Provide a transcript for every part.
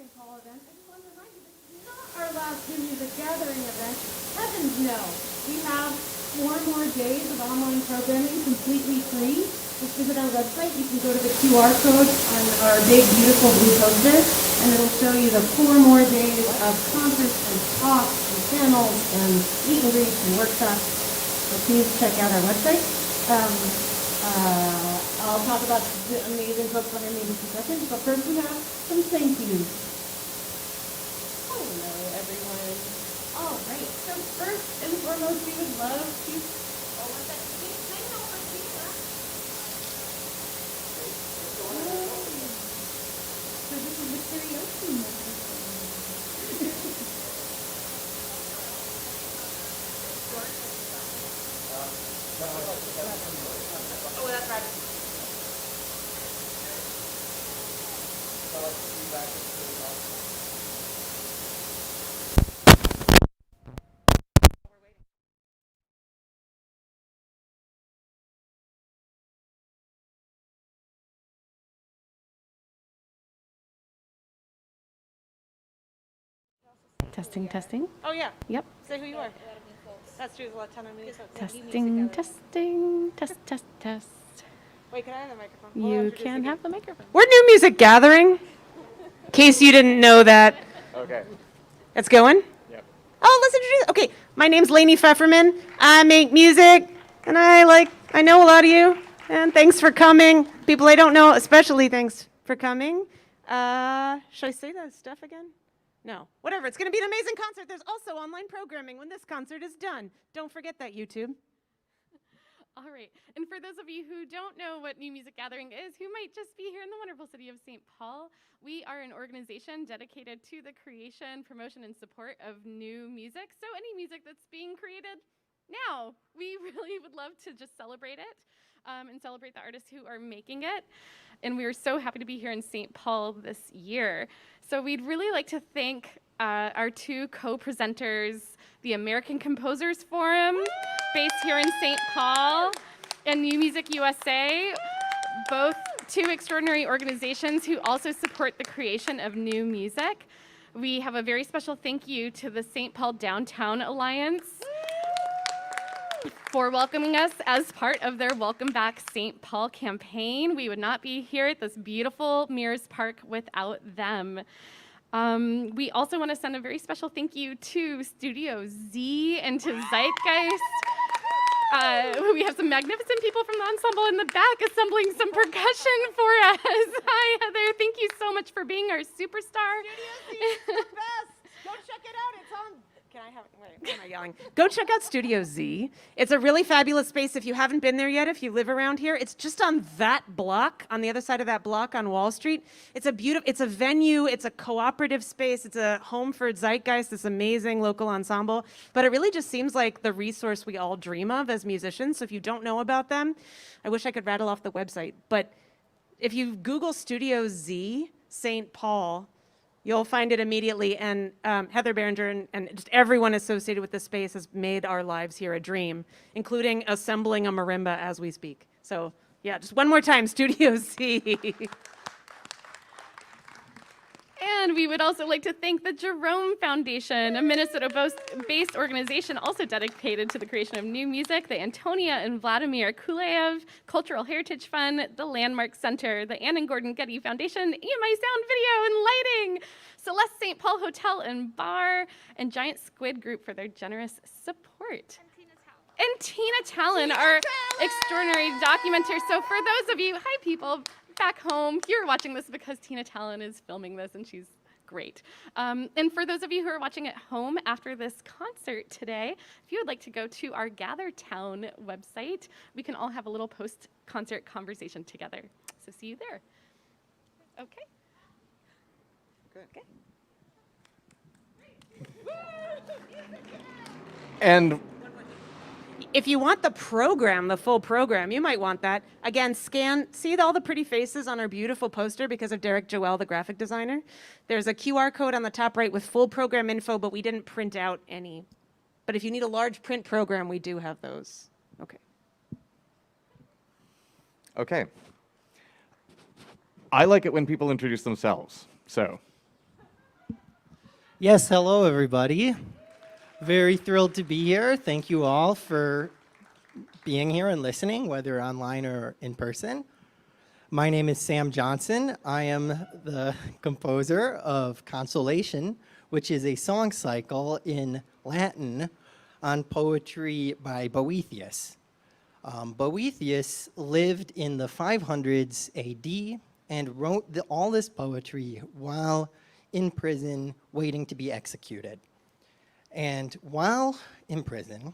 St. Paul event, I just want to remind you this is not our last New Music Gathering event. Heavens no. We have 4 more days of online programming completely free. Just visit our website. You can go to the QR code on our big, beautiful blue poster, and it'll show you the 4 more days of concerts and talks and panels and meet and greets and workshops. So please check out our website. I'll talk about the amazing folks behind me in just a second, but first we have some thank yous. Hello, everyone. All right, so first and foremost, we would love to... Oh, what's that? Hang over here. So this is the karaoke microphone. Oh, that's right. Testing, testing. Oh, yeah. Yep. Say who you are. That's true. There's a lot of ton of me. Testing, testing, test. Wait, can I have the microphone? You can have the microphone. We're New Music Gathering. In case you didn't know that. Okay. It's going? Yep. Oh, let's introduce. Okay, my name's Lainey Pfefferman. I make music, and I know a lot of you. And thanks for coming. People I don't know, especially thanks for coming. Should I say that stuff again? No. Whatever. It's going to be an amazing concert. There's also online programming when this concert is done. Don't forget that, YouTube. All right. And for those of you who don't know what New Music Gathering is, who might just be here in the wonderful city of St. Paul, we are an organization dedicated to the creation, promotion, and support of new music. So any music that's being created now, we really would love to just celebrate it and celebrate the artists who are making it. And we are so happy to be here in St. Paul this year. So we'd really like to thank our 2 co-presenters, the American Composers Forum, based here in St. Paul, and New Music USA, both 2 extraordinary organizations who also support the creation of new music. We have a very special thank you to the St. Paul Downtown Alliance for welcoming us as part of their Welcome Back St. Paul campaign. We would not be here at this beautiful Mears Park without them. We also want to send a very special thank you to Studio Z and to Zeitgeist. We have some magnificent people from the ensemble in the back assembling some percussion for us. Hi, Heather. Thank you so much for being our superstar. Studio Z is the best. Go check it out. It's on. Can I have it? Wait, why am I yelling? Go check out Studio Z. It's a really fabulous space. If you haven't been there yet, if you live around here, it's just on that block, on the other side of that block on Wall Street. It's a venue. It's a cooperative space. It's a home for Zeitgeist, this amazing local ensemble. But it really just seems like the resource we all dream of as musicians. So if you don't know about them, I wish I could rattle off the website. But if you Google Studio Z, St. Paul, you'll find it immediately, and Heather Berenger and just everyone associated with this space has made our lives here a dream, including assembling a marimba as we speak. So yeah, just one more time, Studio Z. And we would also like to thank the Jerome Foundation, a Minnesota-based organization also dedicated to the creation of new music, the Antonia and Vladimir Kuleyev Cultural Heritage Fund, the Landmark Center, the Ann and Gordon Getty Foundation, EMI Sound Video and Lighting, Celeste St. Paul Hotel and Bar, and Giant Squid Group for their generous support. And Tina Talon, our extraordinary documenter. So for those of you, hi people, back home, you're watching this because Tina Talon is filming this and she's great. And for those of you who are watching at home after this concert today, if you would like to go to our GatherTown website, we can all have a little post-concert conversation together. So see you there. Okay. Good. Okay. And if you want the program, the full program, you might want that. Again, see all the pretty faces on our beautiful poster because of Derek Joel, the graphic designer. There's a QR code on the top right with full program info, but we didn't print out any. But if you need a large print program, we do have those. Okay. Okay. I like it when people introduce themselves. So, Yes, hello everybody. Very thrilled to be here. Thank you all for being here and listening, whether online or in person. My name is Sam Johnson. I am the composer of Consolation, which is a song cycle in Latin on poetry by Boethius. Boethius lived in the 500s AD and wrote all this poetry while in prison waiting to be executed. And while in prison,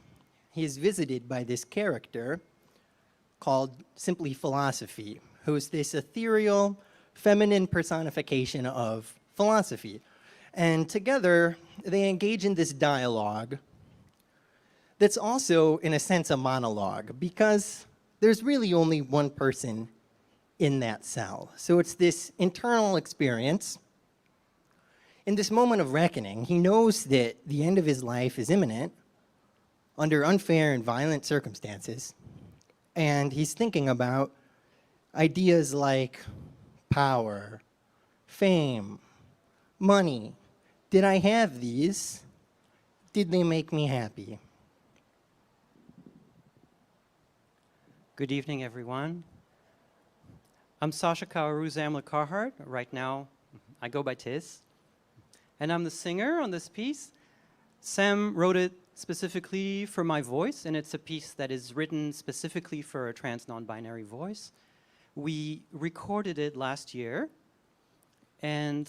he is visited by this character called simply Philosophy, who is this ethereal, feminine personification of philosophy. And together, they engage in this dialogue that's also, in a sense, a monologue, because there's really only one person in that cell. So it's this internal experience. In this moment of reckoning, he knows that the end of his life is imminent under unfair and violent circumstances, and he's thinking about ideas like power, fame, money. Did I have these? Did they make me happy? Good evening, everyone. I'm Sasha Kaoru Zamla Carhart. Right now, I go by Tiz. And I'm the singer on this piece. Sam wrote it specifically for my voice, and it's a piece that is written specifically for a trans non-binary voice. We recorded it last year, and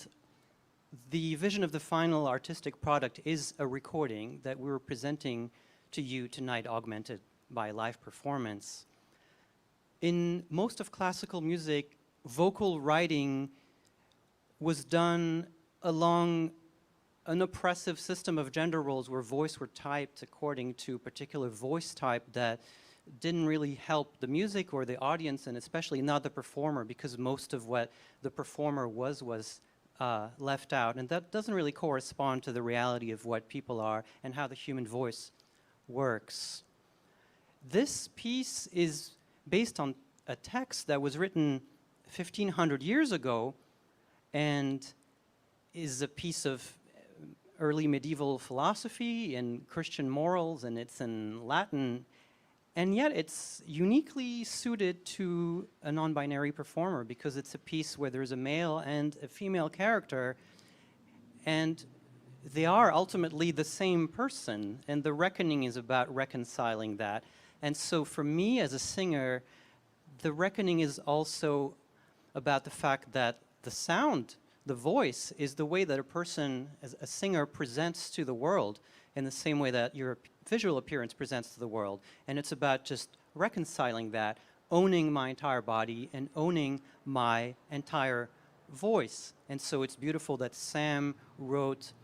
the vision of the final artistic product is a recording that we're presenting to you tonight, augmented by live performance. In most of classical music, vocal writing was done along an oppressive system of gender roles where voice were typed according to a particular voice type that didn't really help the music or the audience, and especially not the performer, because most of what the performer was left out. And that doesn't really correspond to the reality of what people are and how the human voice works. This piece is based on a text that was written 1,500 years ago and is a piece of early medieval philosophy and Christian morals, and it's in Latin, and yet it's uniquely suited to a non-binary performer because it's a piece where there's a male and a female character, and they are ultimately the same person, and the reckoning is about reconciling that. And so for me as a singer, the reckoning is also about the fact that the sound, the voice, is the way that a person, as a singer, presents to the world in the same way that your visual appearance presents to the world. And it's about just reconciling that, owning my entire body and owning my entire voice. And so it's beautiful that Sam wrote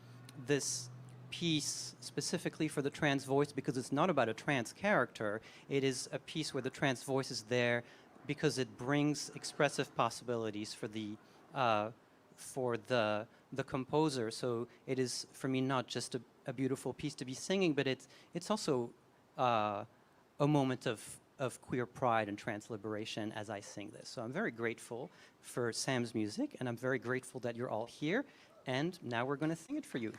this piece specifically for the trans voice, because it's not about a trans character. It is a piece where the trans voice is there because it brings expressive possibilities for the composer. So it is, for me, not just a beautiful piece to be singing, but it's also a moment of queer pride and trans liberation as I sing this. So I'm very grateful for Sam's music, and I'm very grateful that you're all here, and now we're going to sing it for you.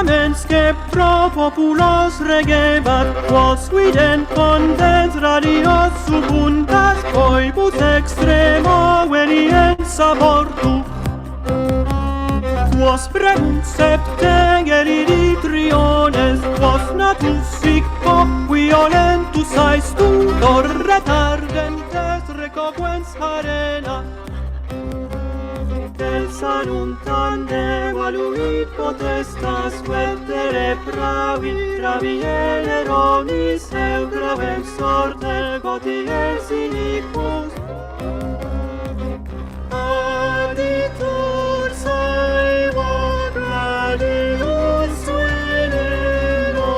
Amensque pro populos regebat, quos vident contens radios subundas, coibus extremo venienza portu. Quos pregunt septengeri triones, quos natus sic violentus aestu, torre tardentes recoquens arena. El salunt ande valuit potestas, vettere praviene eronis, eudravem sorte goties iniquus. Aditur saevo gladius venero.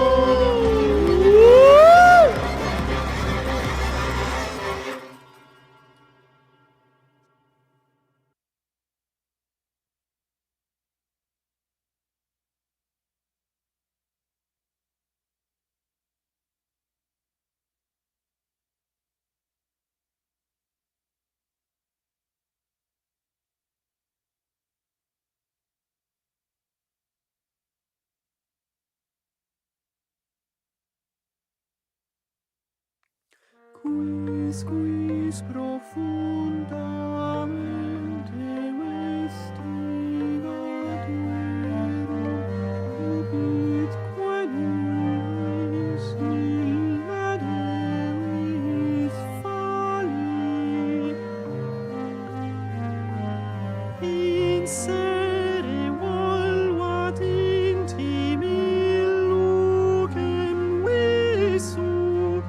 Quis profundamente vestigat vero, ubitque nullis illa Deus fallit. Insere volvat intimi lucem visum,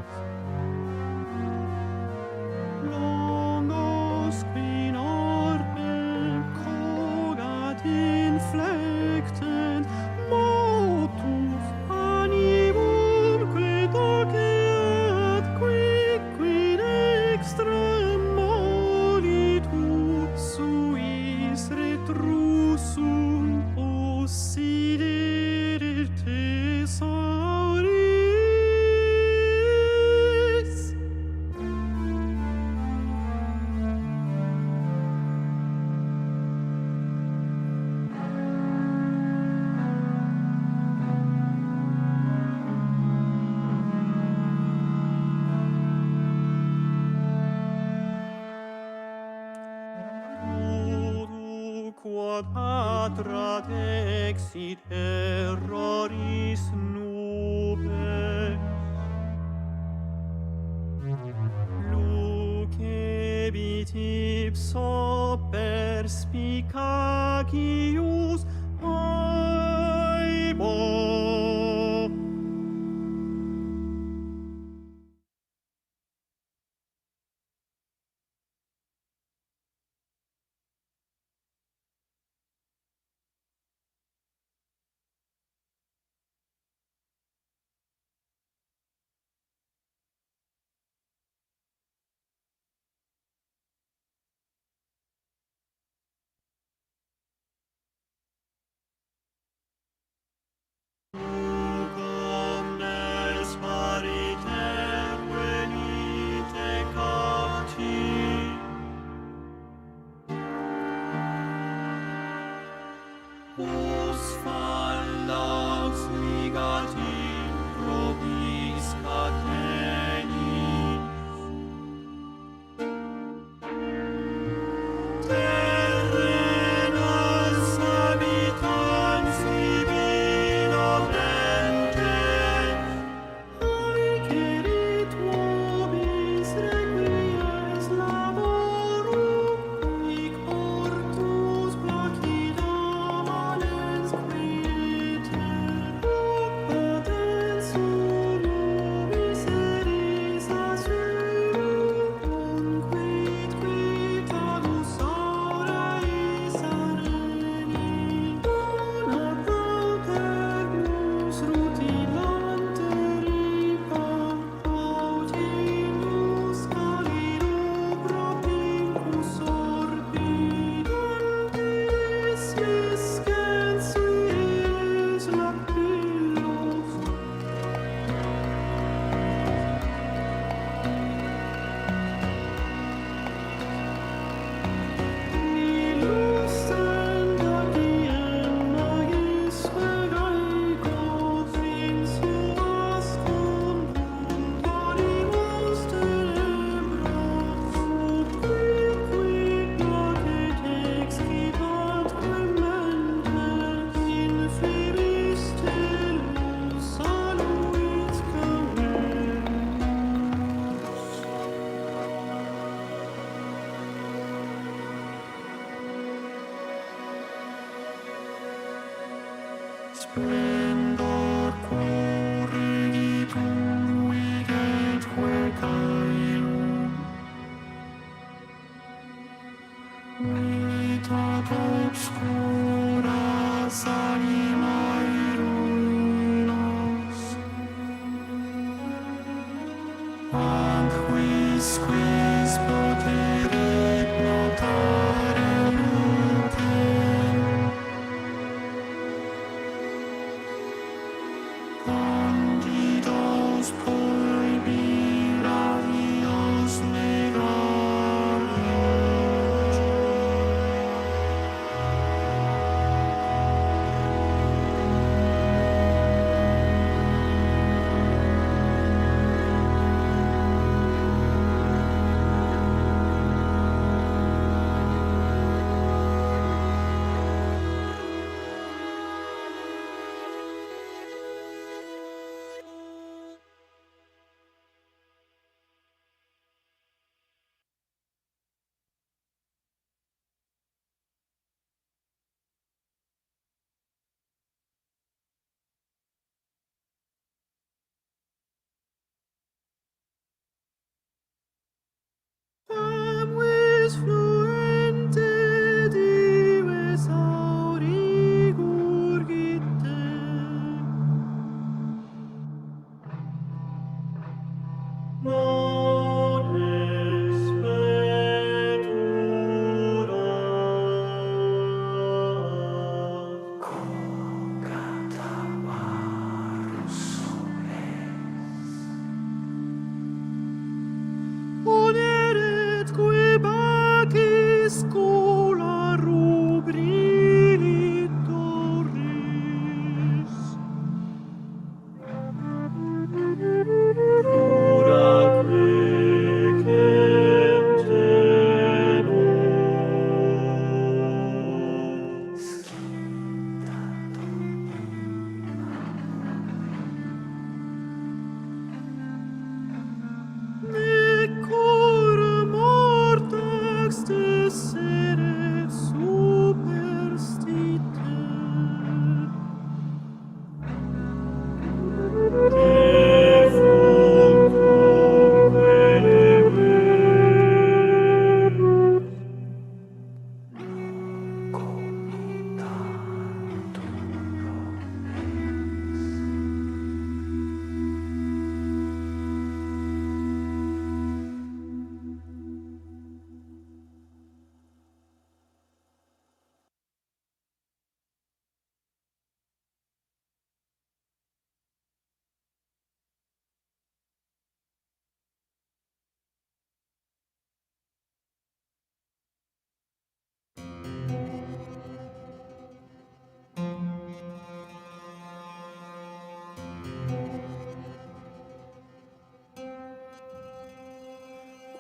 longos qui norme cogat inflectent, motus animumque doceat, quicquid extrem molitur, suis retrusum possidere thesauris. Tutu quod atrat exit erroris nube, lucebit ipso perspicacius aebo.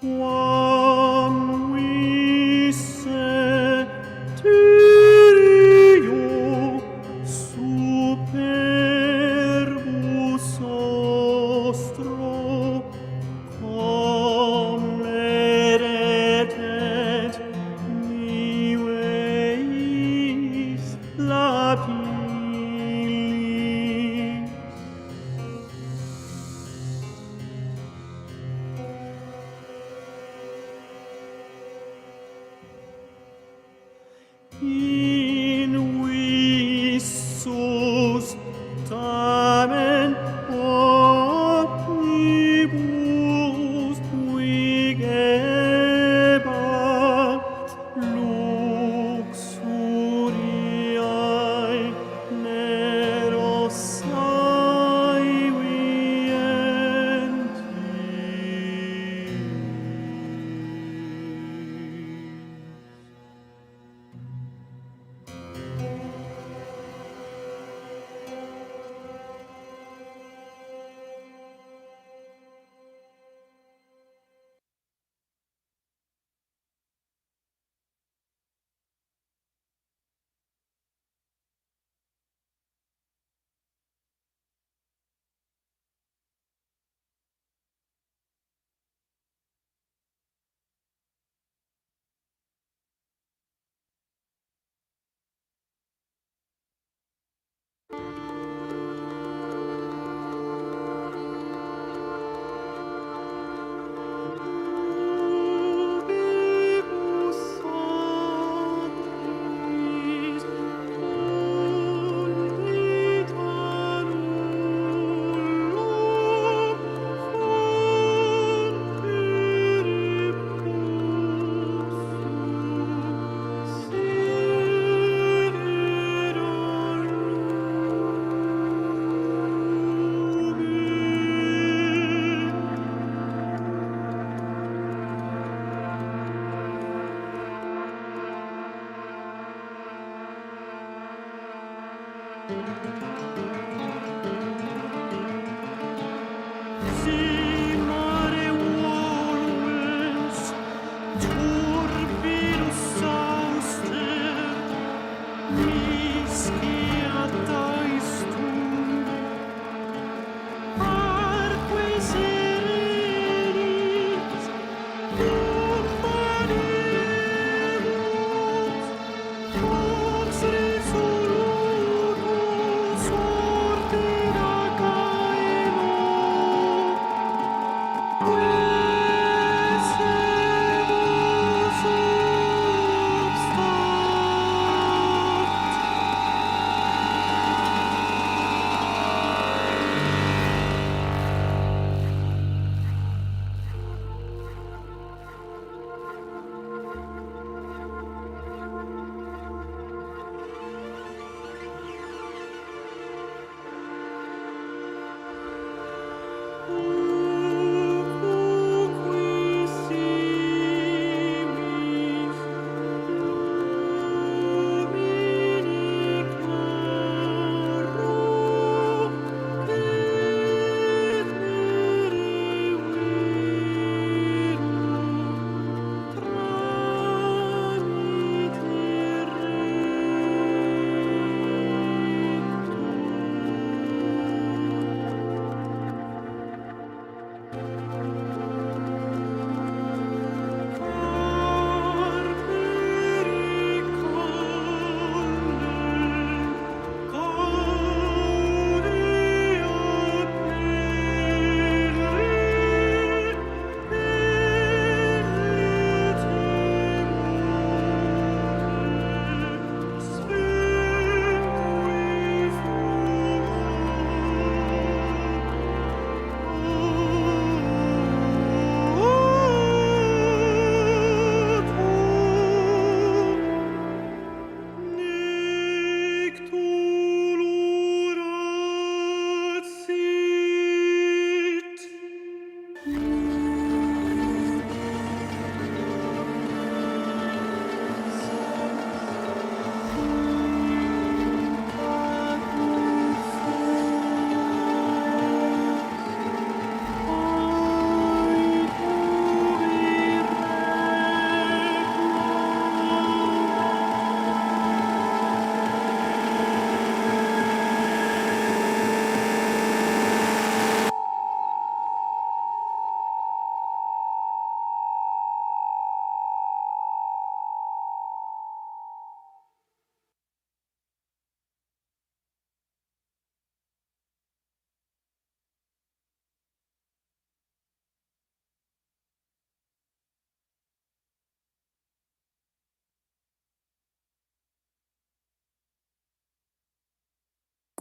quam visse Tyrio superbus ostro comeret niveis lapillis.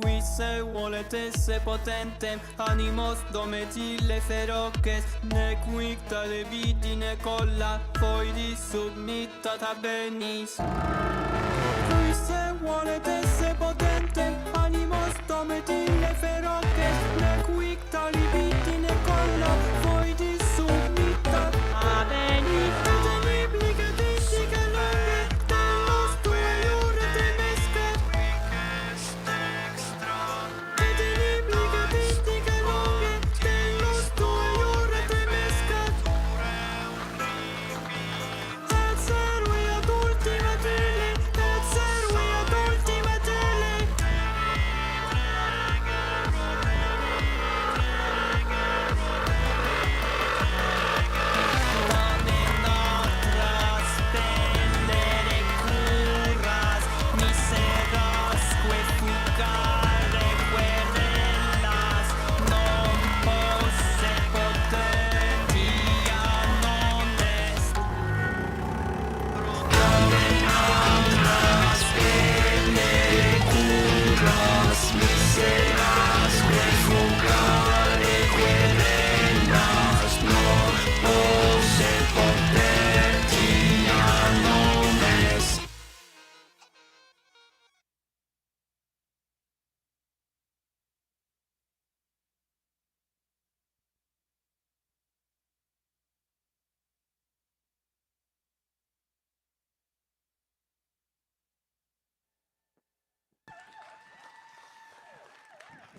Qui se volete potentem, animos dometille feroces, ne quicta de vitine colla, foidi submittata benis. Qui se volete potentem, animos dometille feroces, ne quicta de vitine colla, foidi submittata benis.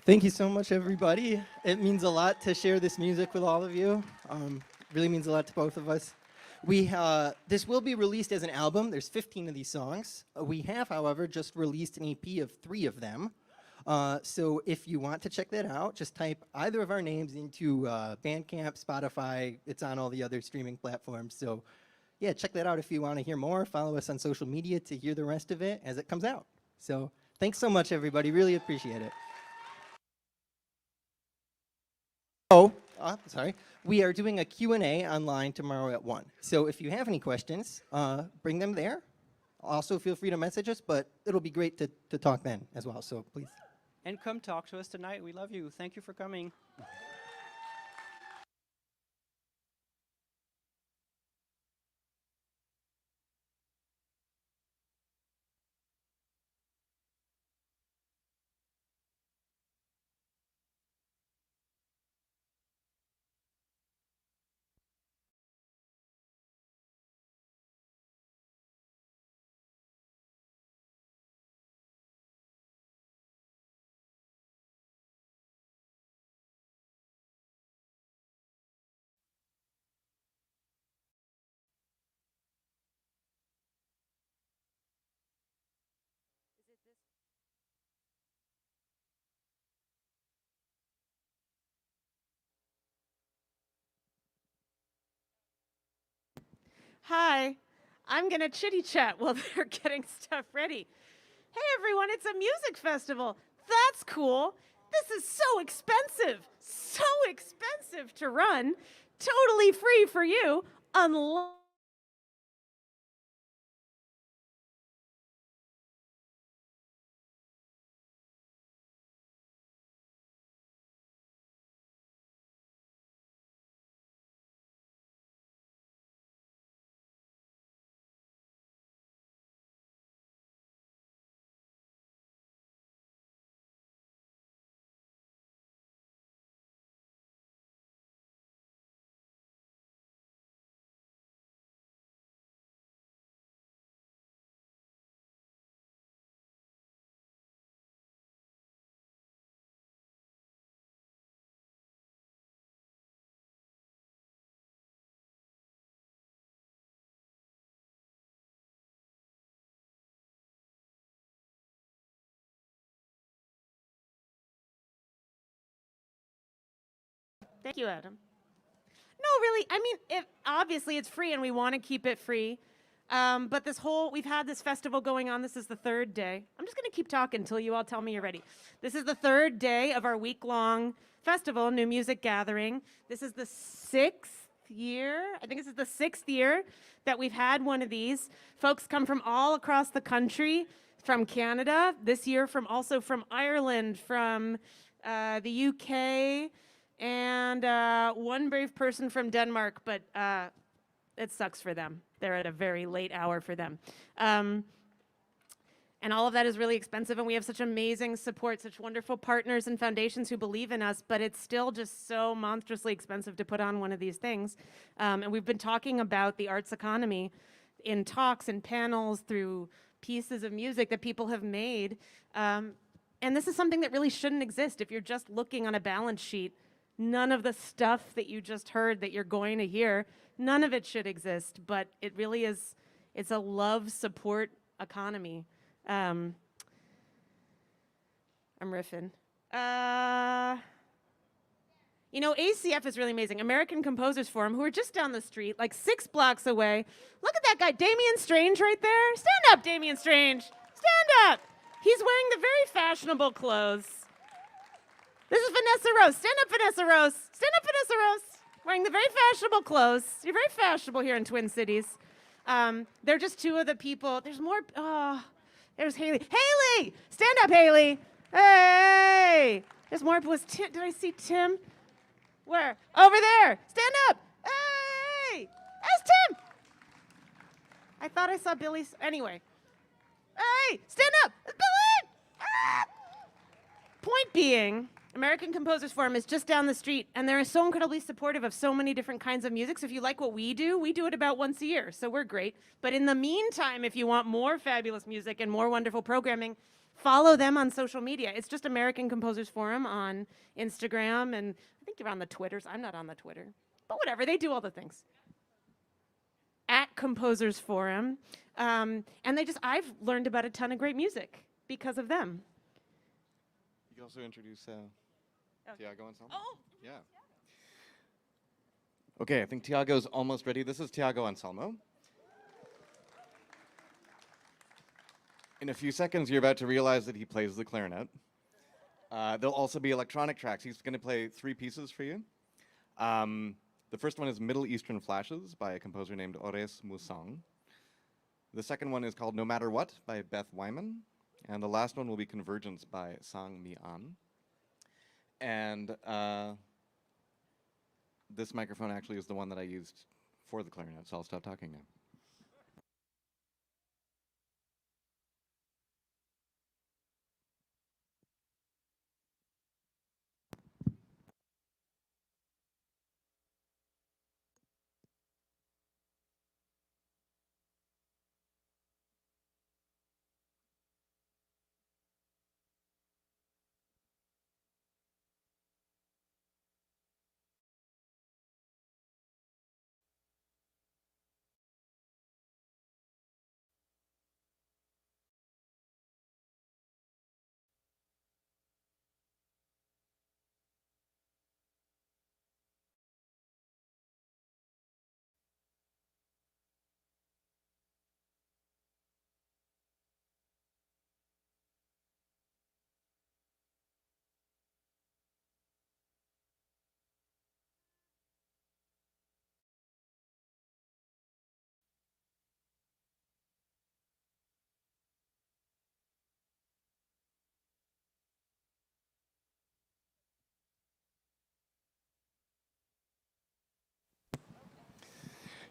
Thank you so much, everybody. It means a lot to share this music with all of you. Really means a lot to both of us. This will be released as an album. There's 15 of these songs. We have, however, just released an EP of 3 of them. So if you want to check that out, just type either of our names into Bandcamp, Spotify. It's on all the other streaming platforms. So yeah, check that out if you want to hear more. Follow us on social media to hear the rest of it as it comes out. So thanks so much, everybody. Really appreciate it. Sorry. We are doing a Q&A online tomorrow at 1. So if you have any questions, bring them there. Also, feel free to message us, but it'll be great to talk then as well. So please. And come talk to us tonight. We love you. Thank you for coming. Hi, I'm gonna chitty chat while they're getting stuff ready. Hey everyone, it's a music festival. That's cool. This is so expensive to run. Totally free for you, unless Thank you, Adam. No, really, I mean, obviously it's free and we want to keep it free. But we've had this festival going on. This is the 3rd day. I'm just going to keep talking until you all tell me you're ready. This is the 3rd day of our week-long festival, New Music Gathering. This is the 6th year. I think this is the 6th year that we've had one of these. Folks come from all across the country. from Canada, this year also from Ireland, from the UK, and one brave person from Denmark, but it sucks for them. They're at a very late hour for them. And all of that is really expensive, and we have such amazing support, such wonderful partners and foundations who believe in us, but it's still just so monstrously expensive to put on one of these things. And we've been talking about the arts economy in talks and panels through pieces of music that people have made. And this is something that really shouldn't exist. If you're just looking on a balance sheet, none of the stuff that you just heard that you're going to hear, none of it should exist, but it really is, it's a love support economy. I'm riffing. You know, ACF is really amazing. American Composers Forum, who are just down the street, like 6 blocks away. Look at that guy, Damian Strange right there. Stand up, Damian Strange. Stand up. He's wearing the very fashionable clothes. This is Vanessa Rose. Stand up, Vanessa Rose. Stand up, Vanessa Rose. Wearing the very fashionable clothes. You're very fashionable here in Twin Cities. They're just 2 of the people. There's more. There's Haley. Haley! Stand up, Haley. Hey! There's more. Did I see Tim? Where? Over there. Stand up. Hey! That's Tim. I thought I saw Billy's. Anyway. Hey! Stand up. It's Billy! Ah! Point being, American Composers Forum is just down the street, and they're so incredibly supportive of so many different kinds of music. So if you like what we do it about once a year, so we're great. But in the meantime, if you want more fabulous music and more wonderful programming, follow them on social media. It's just American Composers Forum on Instagram, and I think they're on the Twitters. I'm not on the Twitter, but whatever, they do all the things. At Composers Forum, and I've learned about a ton of great music because of them. You can also introduce Tiago Anselmo. Oh! Yeah. Okay, I think Tiago's almost ready. This is Tiago Anselmo. In a few seconds, you're about to realize that he plays the clarinet. There'll also be electronic tracks. He's going to play 3 pieces for you. The first one is Middle Eastern Flashes by a composer named Ores Musang. The second one is called No Matter What by Beth Wyman. And the last one will be Convergence by Sang Mi An. And this microphone actually is the one that I used for the clarinet, so I'll stop talking now.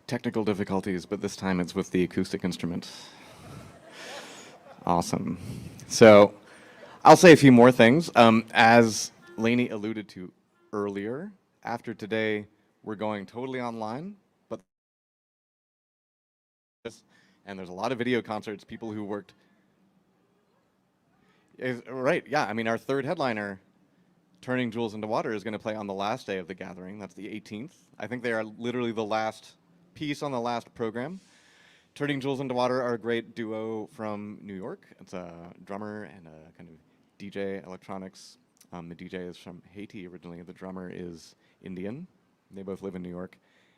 Technical difficulties, but this time it's with the acoustic instrument. Awesome. So I'll say a few more things. As Lainey alluded to earlier, after today, we're going totally online, but and there's a lot of video concerts, people who worked. Right, yeah, I mean, our 3rd headliner, Turning Jewels into Water, is going to play on the last day of the gathering. That's the 18th. I think they are literally the last piece on the last program. Turning Jewels into Water are a great duo from New York. It's a drummer and a kind of DJ electronics. The DJ is from Haiti originally. The drummer is Indian. They both live in New York.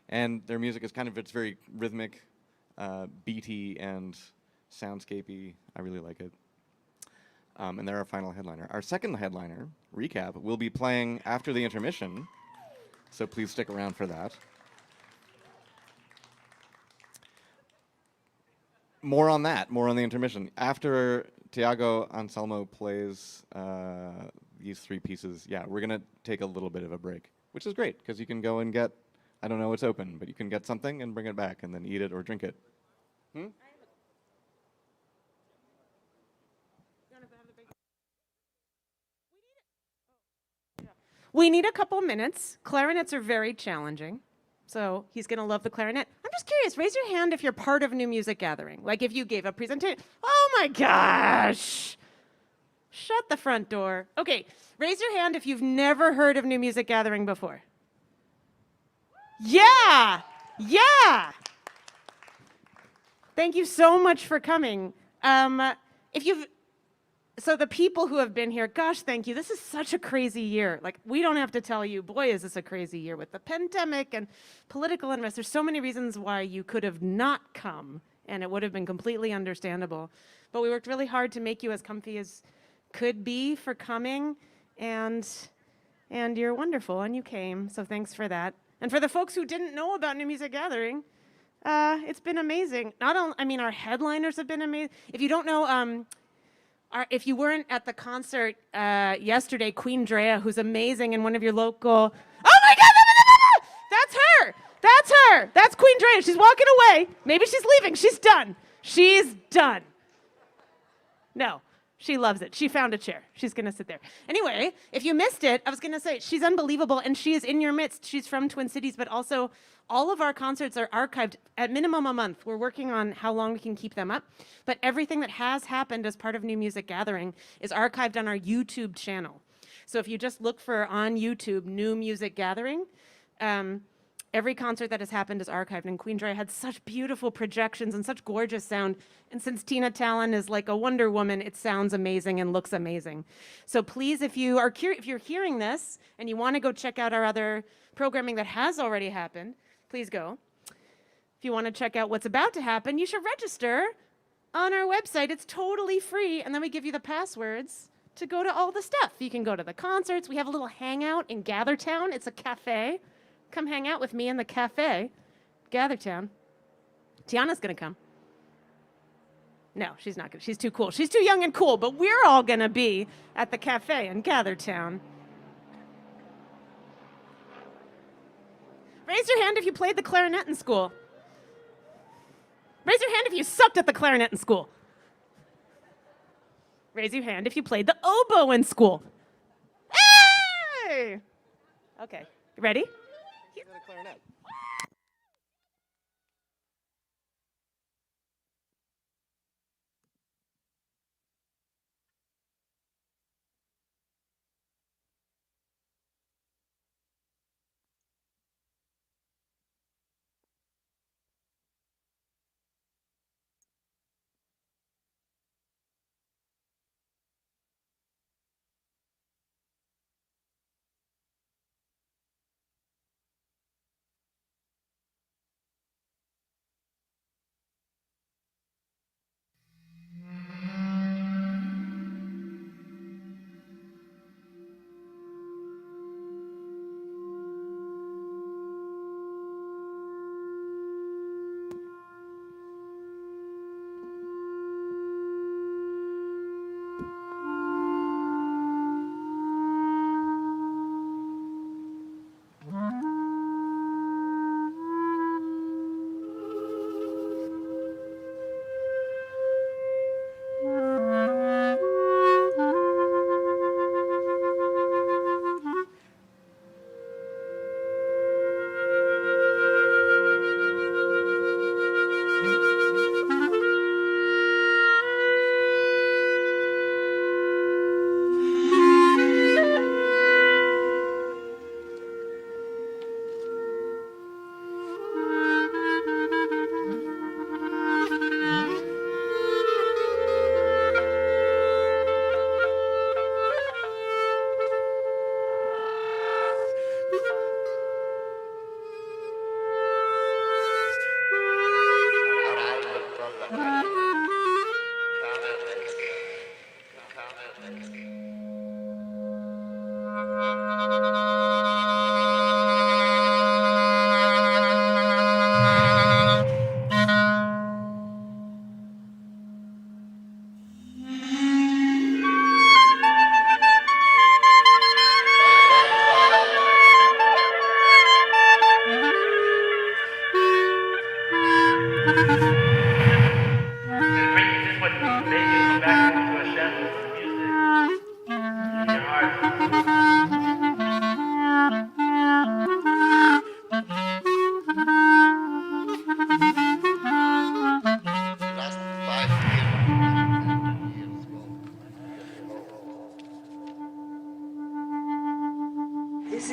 And their music is it's very rhythmic, beaty, and soundscapey. I really like it. And they're our final headliner. Our second headliner, Recap, will be playing after the intermission, so please stick around for that. More on the intermission. After Tiago Anselmo plays these three pieces, yeah, we're going to take a little bit of a break, which is great because you can go and get, I don't know what's open, but you can get something and bring it back and then eat it or drink it. We need a couple minutes. Clarinets are very challenging, so he's going to love the clarinet. I'm just curious, raise your hand if you're part of New Music Gathering. Like if you gave a presentation. Oh my gosh! Shut the front door. Okay, raise your hand if you've never heard of New Music Gathering before. Yeah! Yeah! Thank you so much for coming. So the people who have been here, gosh, thank you. This is such a crazy year. Like, we don't have to tell you, boy, is this a crazy year with the pandemic and political unrest. There's so many reasons why you could have not come, and it would have been completely understandable. But we worked really hard to make you as comfy as could be for coming, and you're wonderful, and you came, so thanks for that. And for the folks who didn't know about New Music Gathering, it's been amazing. Not only, I mean, our headliners have been amazing. If you don't know, if you weren't at the concert yesterday, Queen Drea, who's amazing and one of your local, oh my God, that's her. That's her. That's Queen Drea. She's walking away. Maybe she's leaving. She's done. She's done. No, she loves it. She found a chair. She's going to sit there. Anyway, if you missed it, I was going to say, she's unbelievable, and she is in your midst. She's from Twin Cities, but also all of our concerts are archived at minimum a month. We're working on how long we can keep them up, but everything that has happened as part of New Music Gathering is archived on our YouTube channel. So if you just look for on YouTube, New Music Gathering, every concert that has happened is archived, and Queen Drea had such beautiful projections and such gorgeous sound. And since Tina Talon is like a Wonder Woman, it sounds amazing and looks amazing. So please, if you're hearing this and you want to go check out our other programming that has already happened, please go. If you want to check out what's about to happen, you should register on our website. It's totally free, and then we give you the passwords to go to all the stuff. You can go to the concerts. We have a little hangout in Gathertown. It's a cafe. Come hang out with me in the cafe, Gathertown. Tiana's gonna come. No, she's not gonna. She's too cool. She's too young and cool, but we're all gonna be at the cafe in Gathertown. Raise your hand if you played the clarinet in school. Raise your hand if you sucked at the clarinet in school. Raise your hand if you played the oboe in school. Hey! Okay, ready? Clarinet.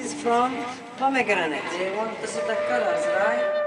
is from pomegranate. They want to see the colors, right?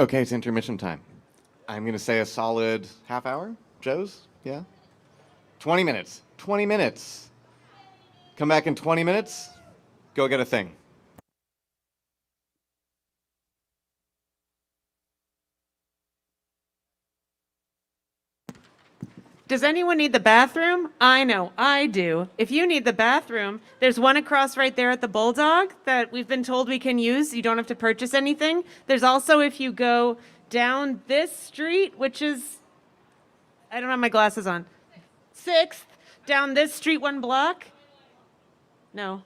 Okay, it's intermission time. I'm going to say a solid half hour. Joe's? Yeah? 20 minutes. 20 minutes. Come back in 20 minutes. Go get a thing. Does anyone need the bathroom? I know, I do. If you need the bathroom, there's one across right there at the Bulldog that we've been told we can use. You don't have to purchase anything. There's also, if you go down this street, which is, I don't have my glasses on, 6th, down this street 1 block. No.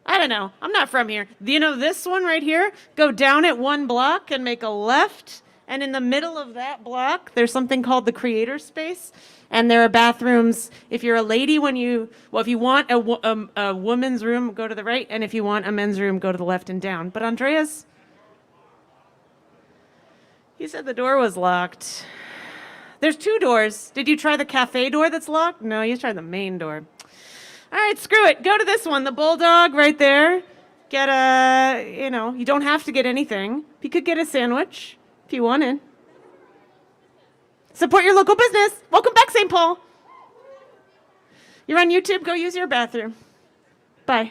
I don't know. I'm not from here. You know this one right here? Go down it 1 block and make a left. And in the middle of that block, there's something called the creator space. And there are bathrooms. If you're a lady, if you want a woman's room, go to the right. And if you want a men's room, go to the left and down. But Andreas, he said the door was locked. There's 2 doors. Did you try the cafe door that's locked? No, you tried the main door. All right, screw it. Go to this one, the Bulldog right there. Get you don't have to get anything. You could get a sandwich if you wanted. Support your local business. Welcome back, St. Paul. You're on YouTube. Go use your bathroom. Bye.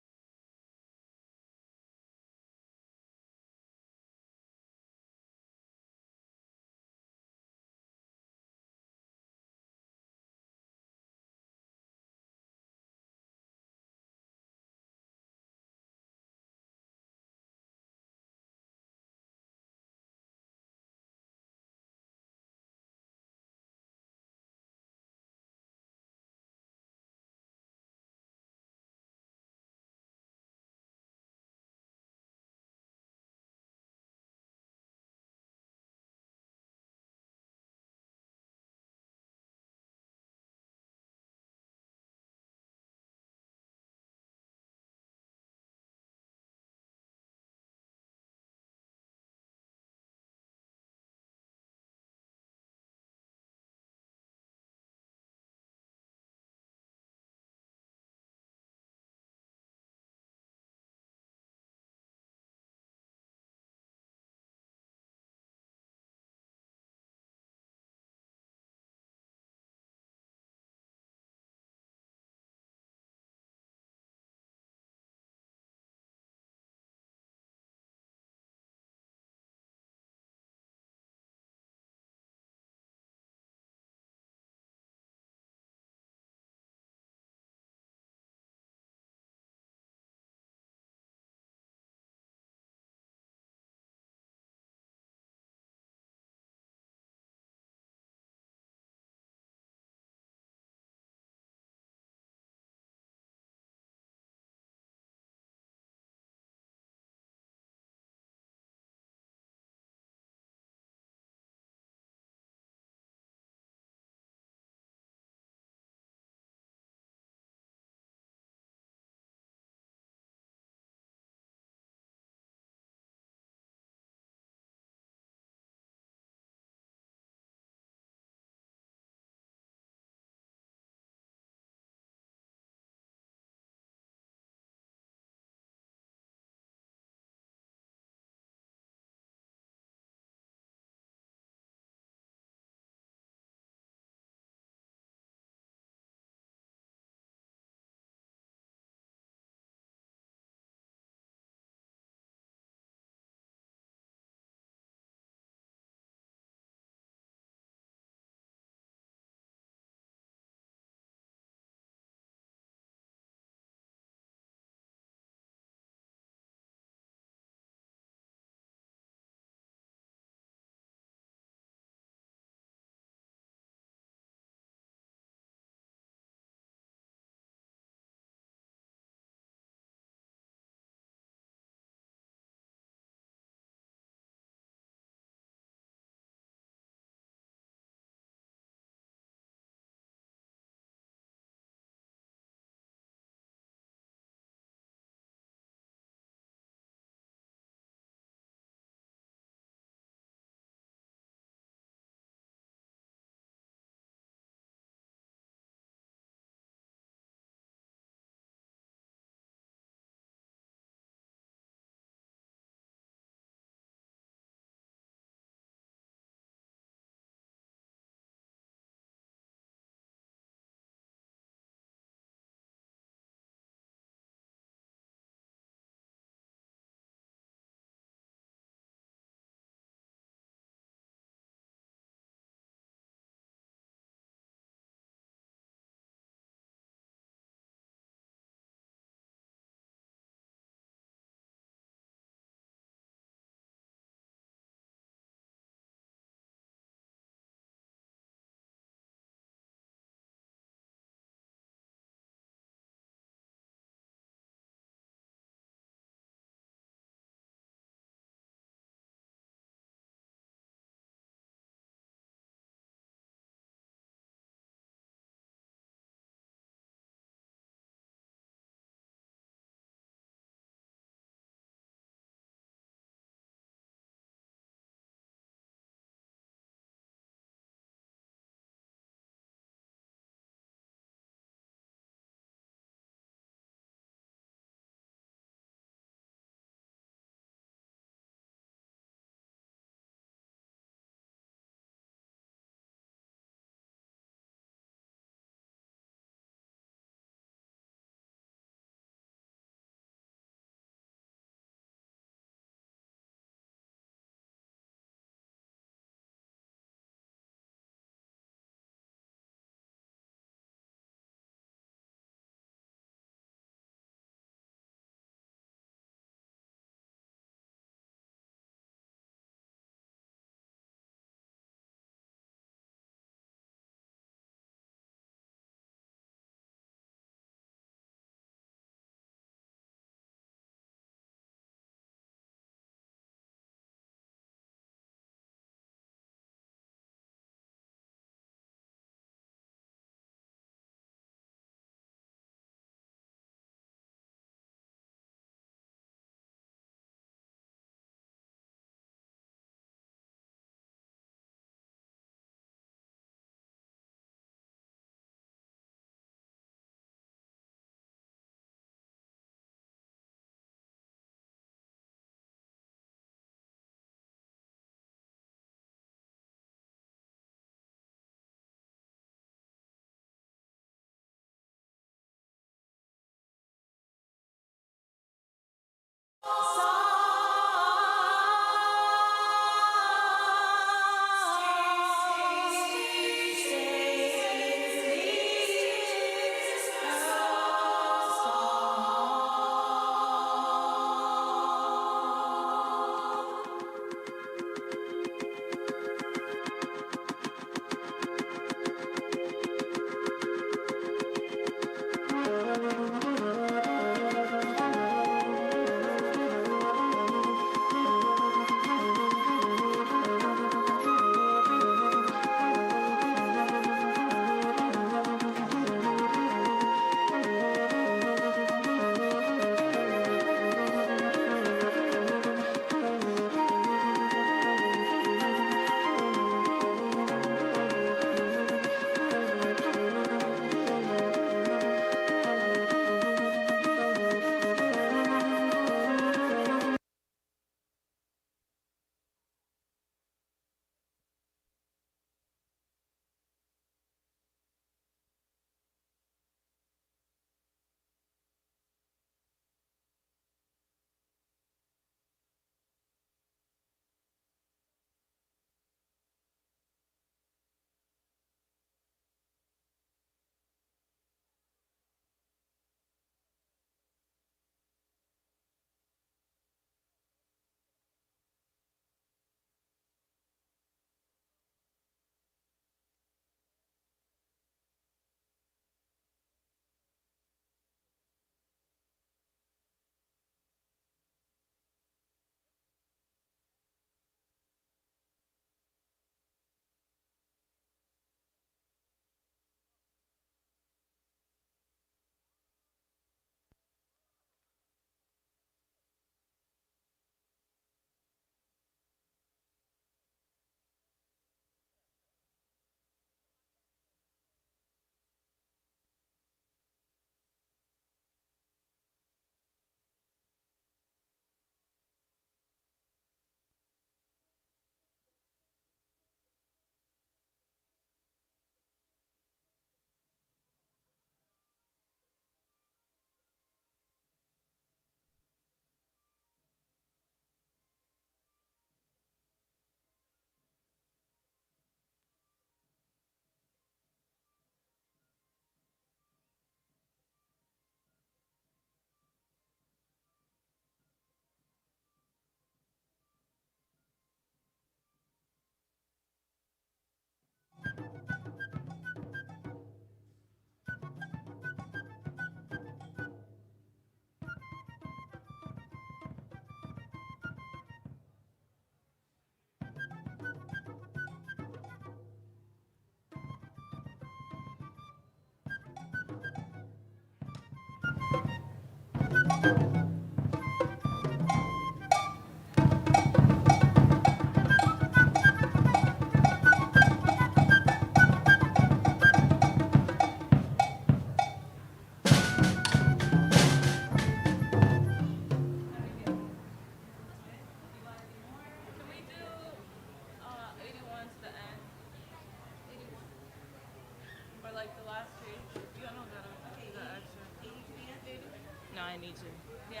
No, I need to. Yeah.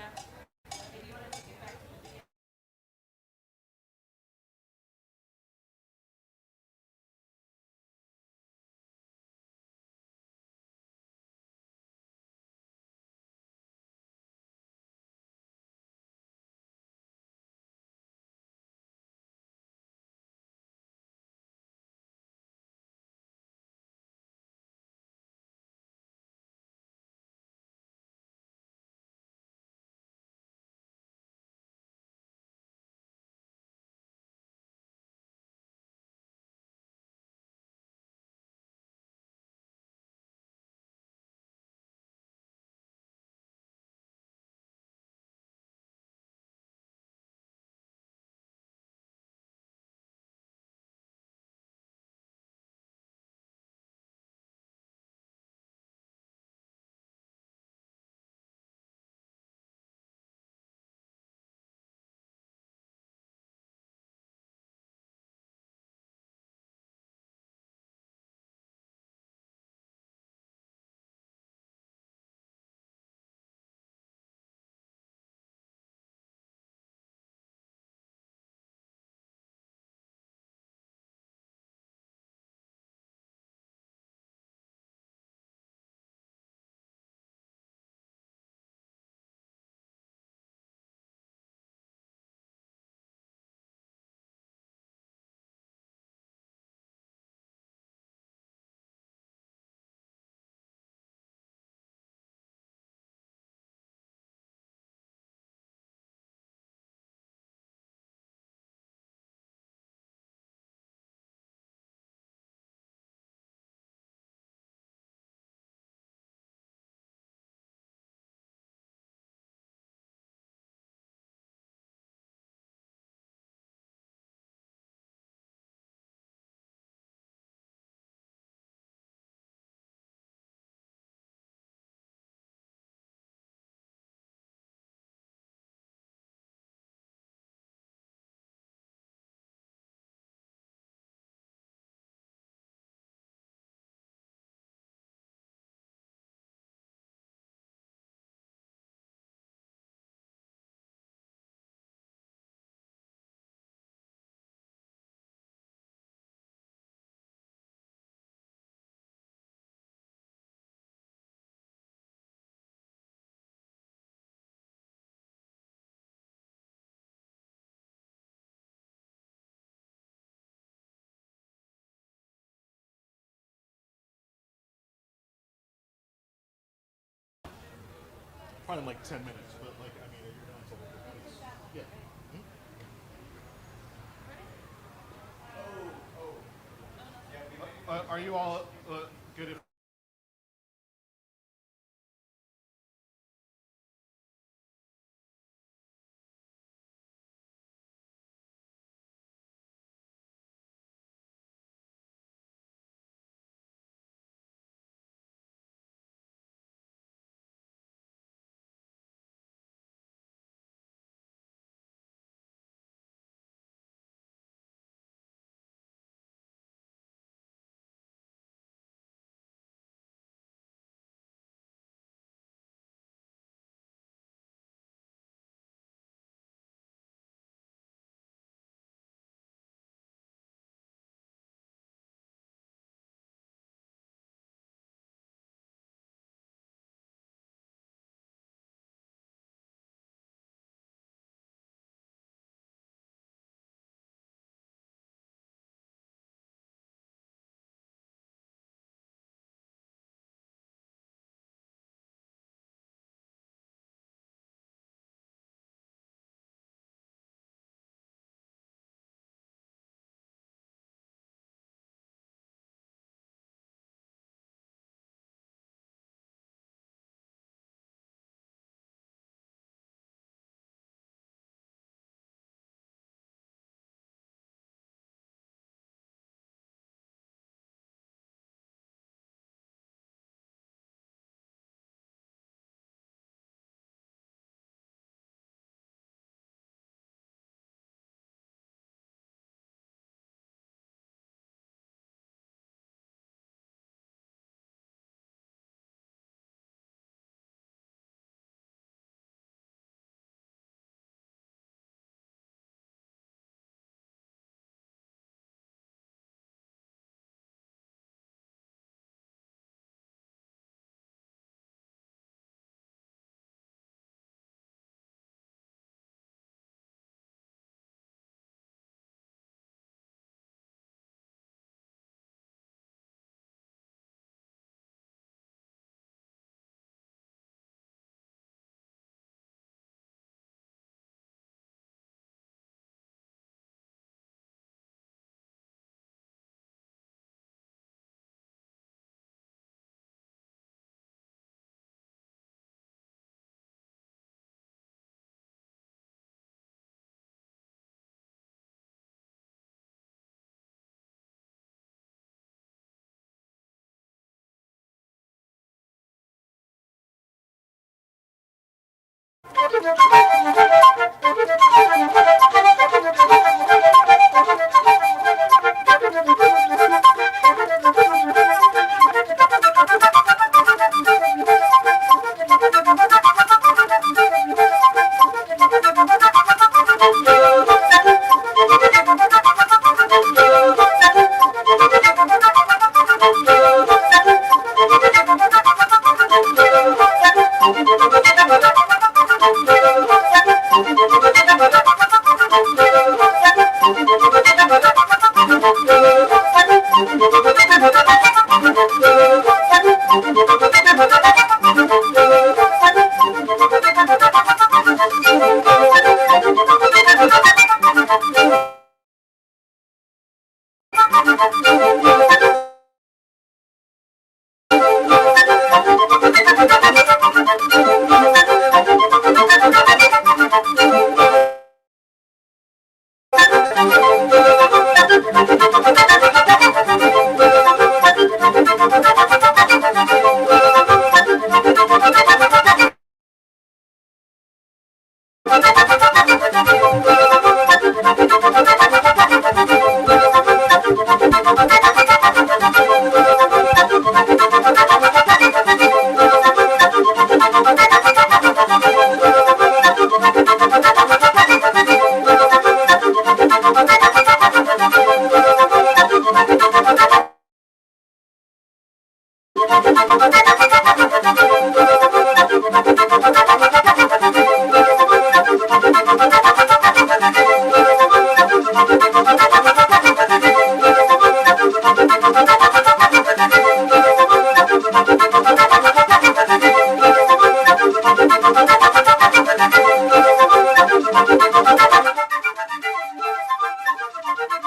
probably in like 10 minutes, but like, I mean, you're not until yeah. Are you all good if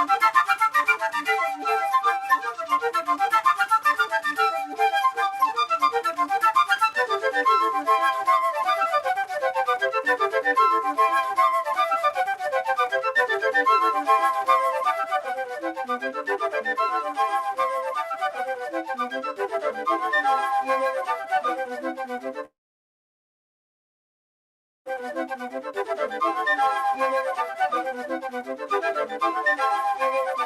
Thank you.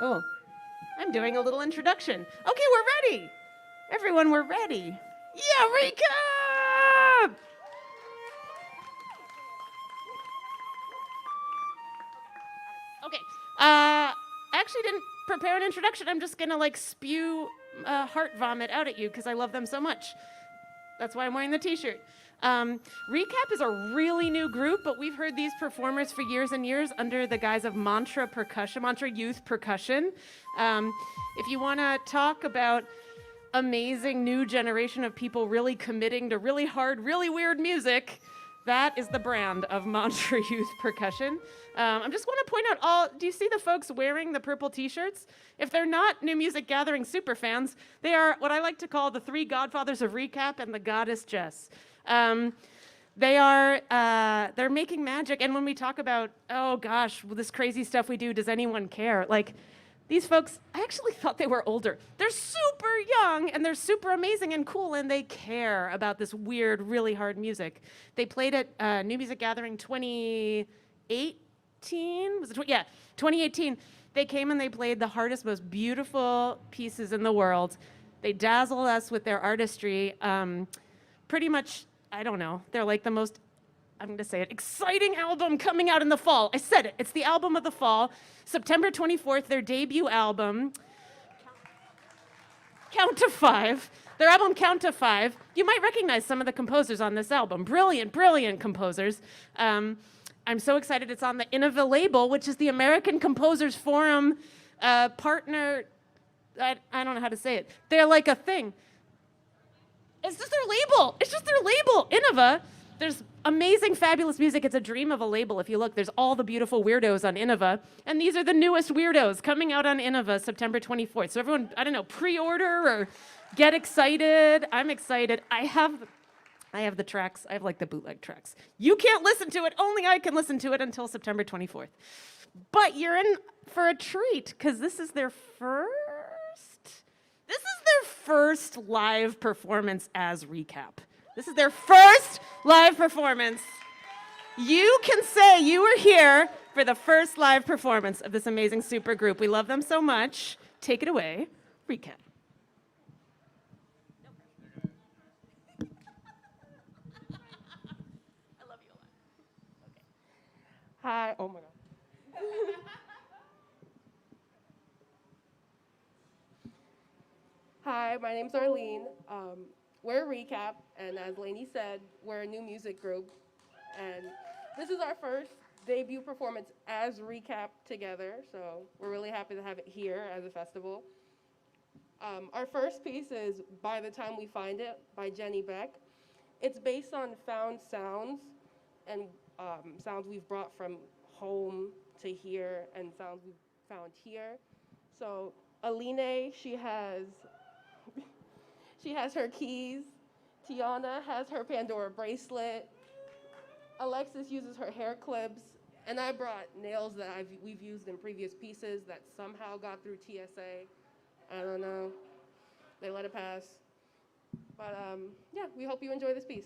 Oh, I'm doing a little introduction. Okay, we're ready. Everyone, we're ready. Yeah, recap! Okay. I actually didn't prepare an introduction. I'm just gonna like spew heart vomit out at you because I love them so much. That's why I'm wearing the t-shirt. Recap is a really new group, but we've heard these performers for years and years under the guise of Mantra Youth Percussion. If you want to talk about amazing new generation of people really committing to really hard, really weird music, that is the brand of Mantra Youth Percussion. I just want to point out do you see the folks wearing the purple t-shirts? If they're not New Music Gathering super fans, they are what I like to call the three godfathers of recap and the goddess Jess. They're making magic. And when we talk about, oh gosh, this crazy stuff we do, does anyone care? Like, these folks, I actually thought they were older. They're super young and they're super amazing and cool and they care about this weird, really hard music. They played at New Music Gathering 2018? Was it 2018. They came and they played the hardest, most beautiful pieces in the world. They dazzled us with their artistry. Pretty much, I don't know, they're like the most, I'm going to say it, exciting album coming out in the fall. I said it. It's the album of the fall. September 24th, their debut album, Count to Five. Their album, Count to Five. You might recognize some of the composers on this album. Brilliant, brilliant composers. I'm so excited it's on the Innova label, which is the American Composers Forum partner. I don't know how to say it. They're like a thing. It's just their label. It's just their label, Innova. There's amazing, fabulous music. It's a dream of a label. If you look, there's all the beautiful weirdos on Innova. And these are the newest weirdos coming out on Innova September 24th. So everyone, I don't know, pre-order or get excited. I'm excited. I have the tracks. I have like the bootleg tracks. You can't listen to it. Only I can listen to it until September 24th. But you're in for a treat because this is their first live performance as Recap. This is their first live performance. You can say you were here for the first live performance of this amazing super group. We love them so much. Take it away, Recap. I love you a lot. Okay. Hi, oh my God. Hi, my name's Arlene. We're a Recap, and as Lainey said, we're a new music group. And this is our first debut performance as Recap together, so we're really happy to have it here as a festival. Our first piece is By the Time We Find It by Jenny Beck. It's based on found sounds and sounds we've brought from home to here and sounds we've found here. So Aline, she has her keys. Tiana has her Pandora bracelet. Alexis uses her hair clips. And I brought nails that we've used in previous pieces that somehow got through TSA. I don't know. They let it pass. But yeah, we hope you enjoy this piece.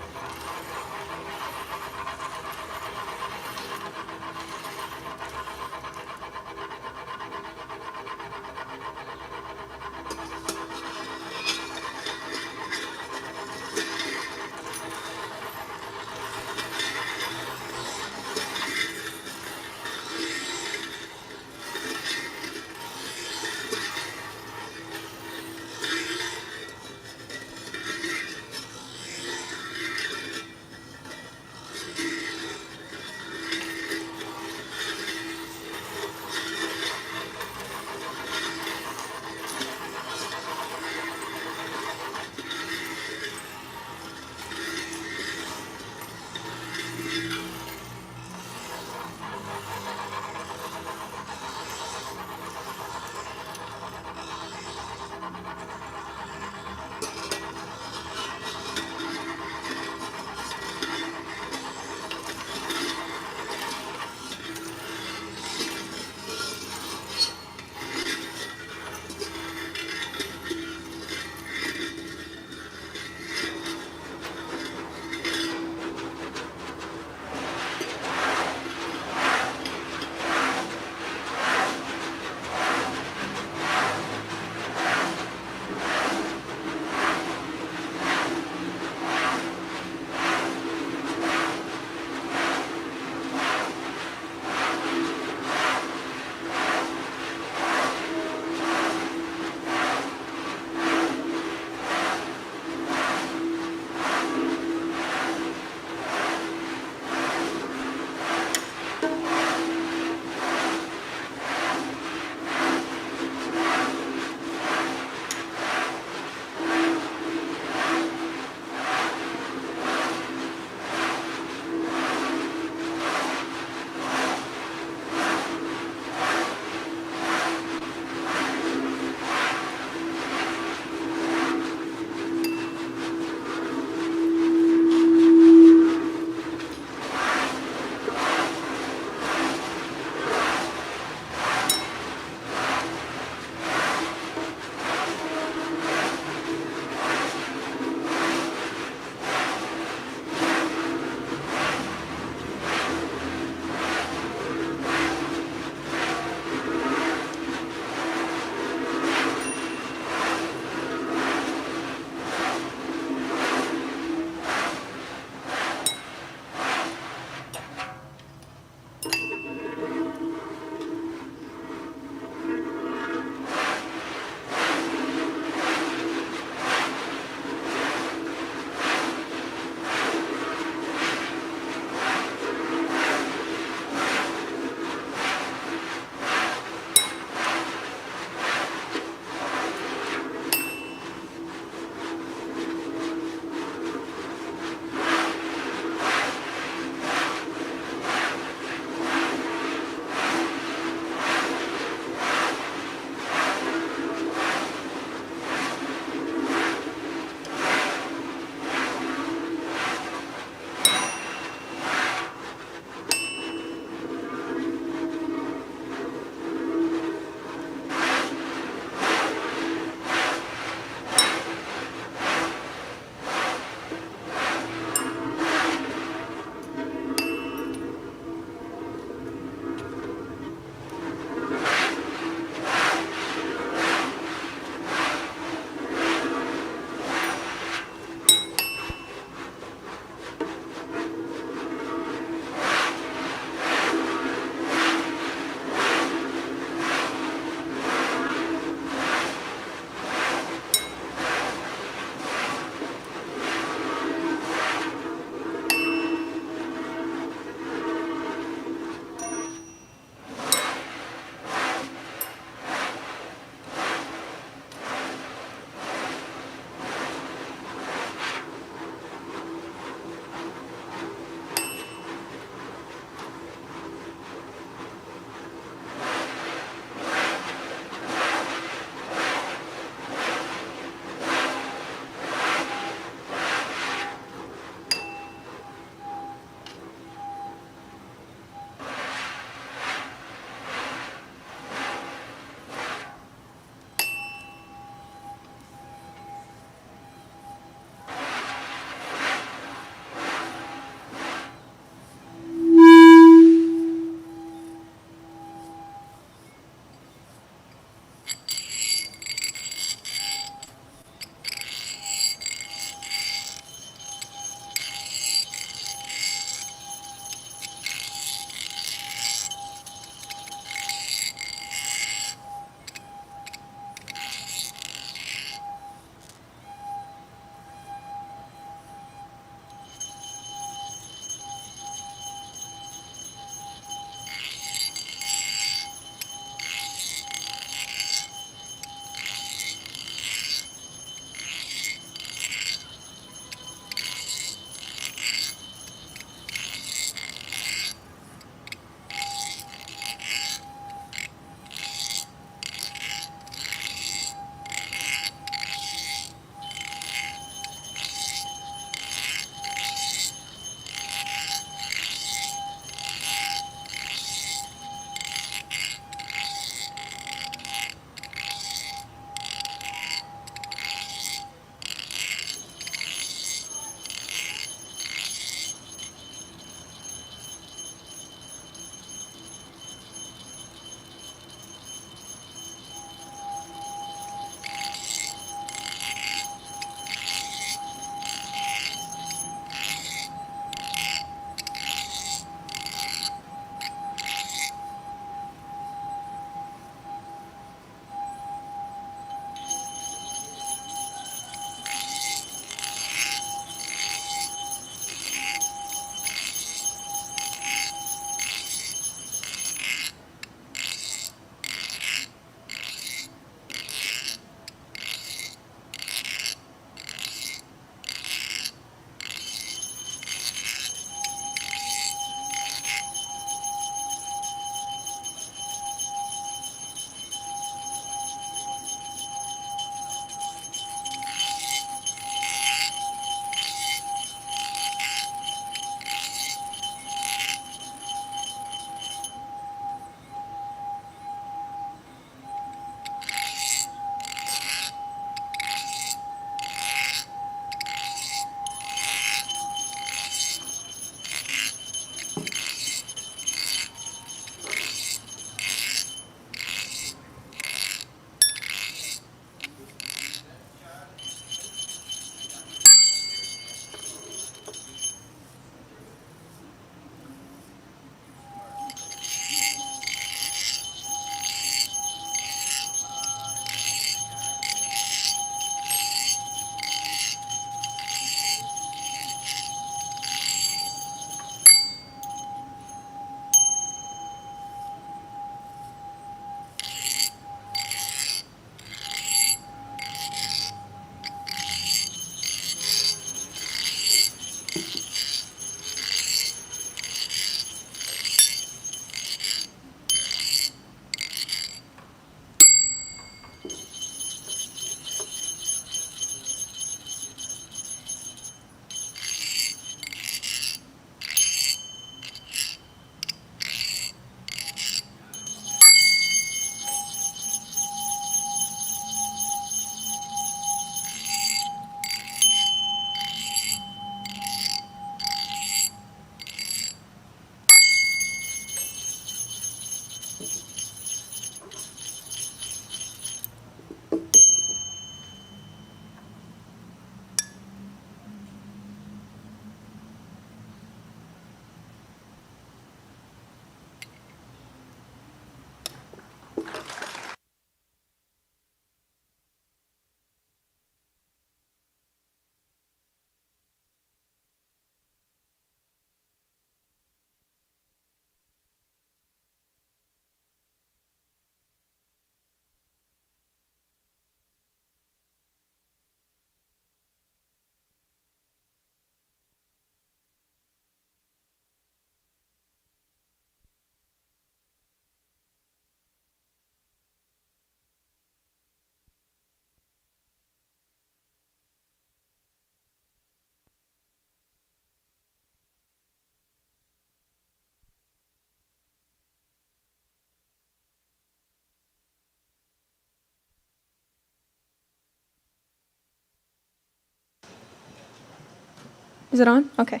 Is it on? Okay.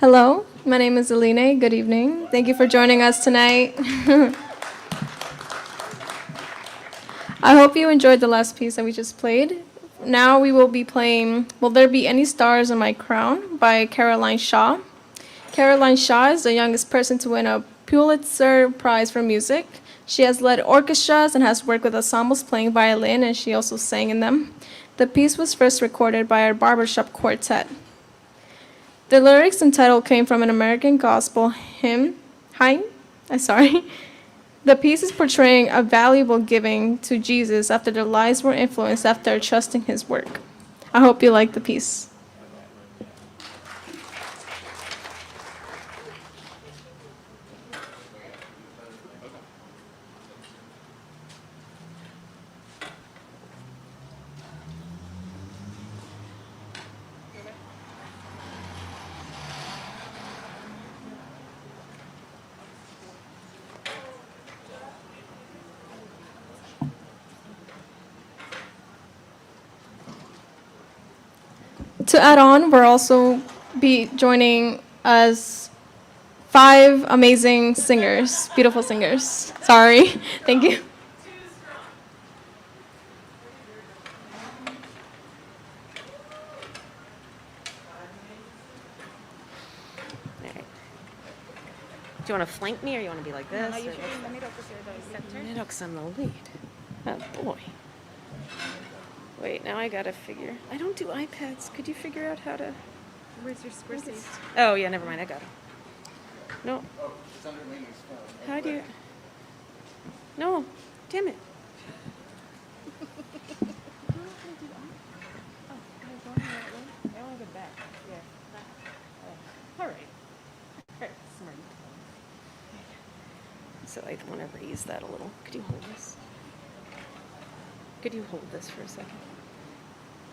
Hello, my name is Aline. Good evening. Thank you for joining us tonight. I hope you enjoyed the last piece that we just played. Now we will be playing Will There Be Any Stars in My Crown by Caroline Shaw. Caroline Shaw is the youngest person to win a Pulitzer Prize for music. She has led orchestras and has worked with ensembles playing violin, and she also sang in them. The piece was first recorded by our barbershop quartet. The lyrics and title came from an American gospel hymn. The piece is portraying a valuable giving to Jesus after their lives were influenced after trusting his work. I hope you like the piece. To add on, we're also be joining us 5 amazing singers, beautiful singers. Sorry, thank you. Do you want to flank me or you want to be like this? Middle, 'cause I'm the lead. Oh boy. Wait, now I gotta figure. I don't do iPads. Could you figure out how to? Where's your Squarespace? Oh yeah, never mind. I got it. No. How do you? No. Damn it. All right. So I want to raise that a little. Could you hold this? Could you hold this for a second? I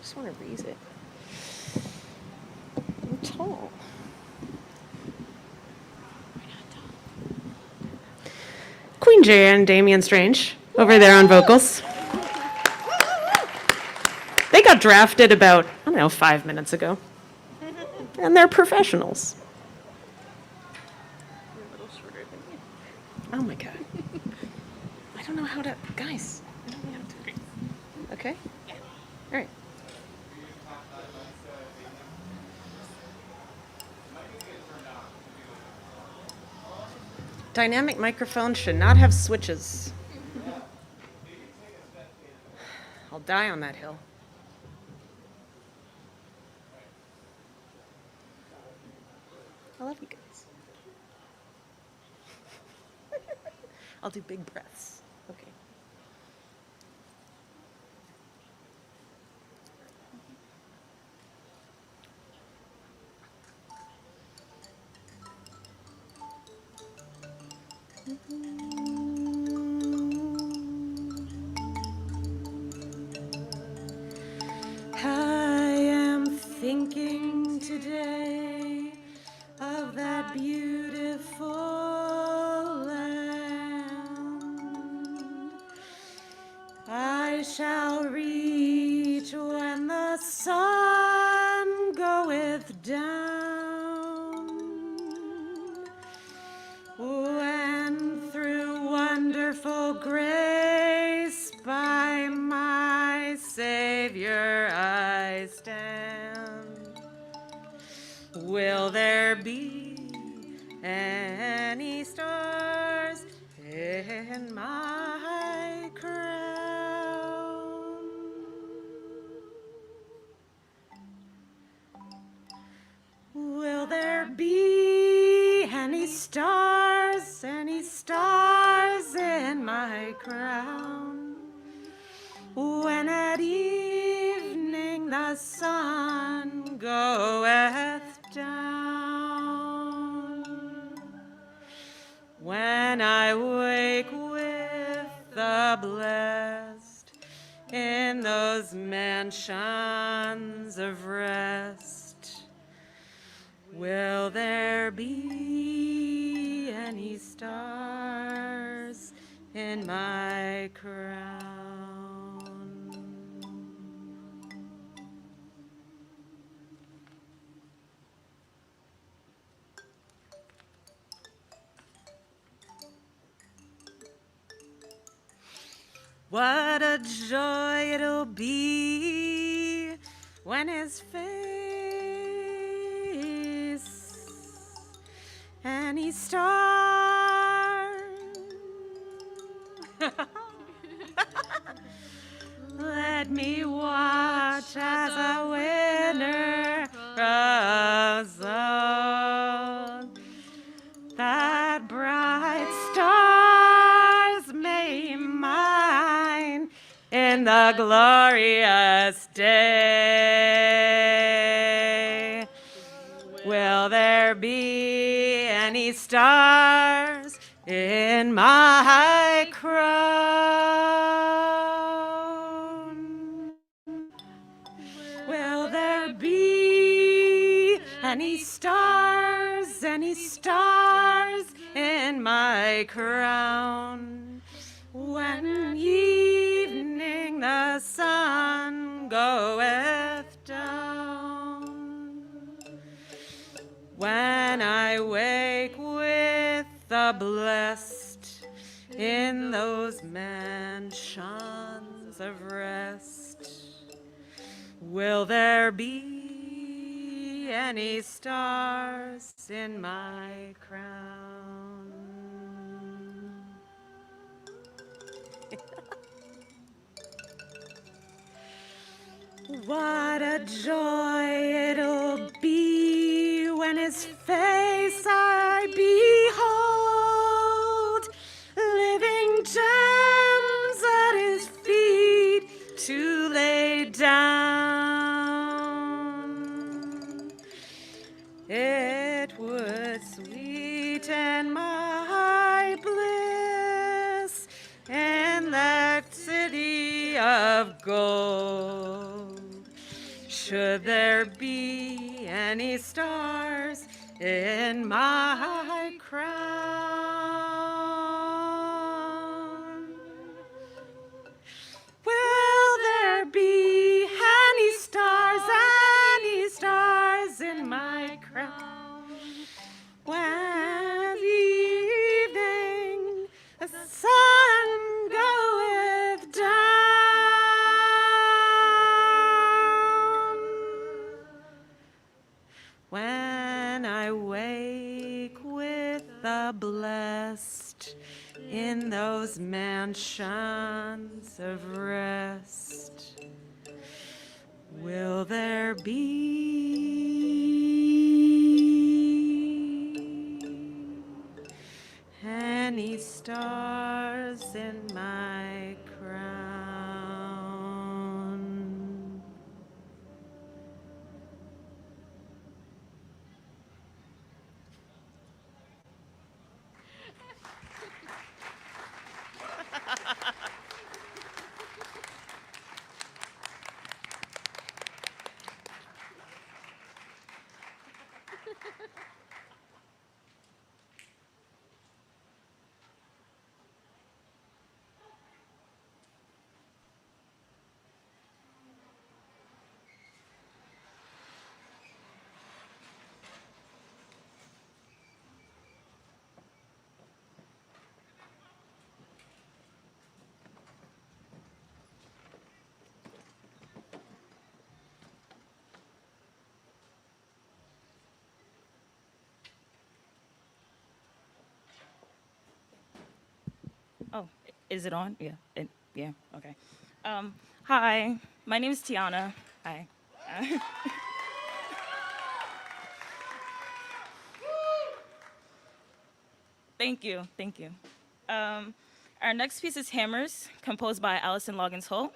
just want to raise it. I'm tall. Queen Jay and Damian Strange over there on vocals. They got drafted about, I don't know, 5 minutes ago. And they're professionals. Oh my God. I don't know how to, guys. I don't know how to. Okay? Yeah. All right. Dynamic microphone should not have switches. I'll die on that hill. I love you guys. I'll do big breaths. Okay. I am thinking today of that beautiful land I shall reach when the sun goeth down, when through wonderful grace by my Savior I stand. Will there be any stars in my crown? Will there be any stars in my crown? When at evening the sun goeth down, when I wake with the blessed in those mansions of rest, will there be any stars in my crown? What a joy it'll be when his face any star let me watch as a winner grows on. That bright stars may mine in the glorious day. Will there be any stars in my crown? Will there be any stars in my crown? When evening the sun goeth down, when I wake with the blessed in those mansions of rest, will there be any stars in my crown? What a joy it'll be when his face I behold, living gems at his feet to lay down. It would sweeten my bliss in that city of gold. Should there be any stars in my crown? Will there be any stars in my crown? When evening the sun goeth down, when I wake with the blessed in those mansions of rest, will there be any stars in my crown? Oh, is it on? Yeah. Yeah. Okay. Hi, my name is Tiana. Hi. Thank you. Thank you. Our next piece is Hammers, composed by Allison Loggins Hull.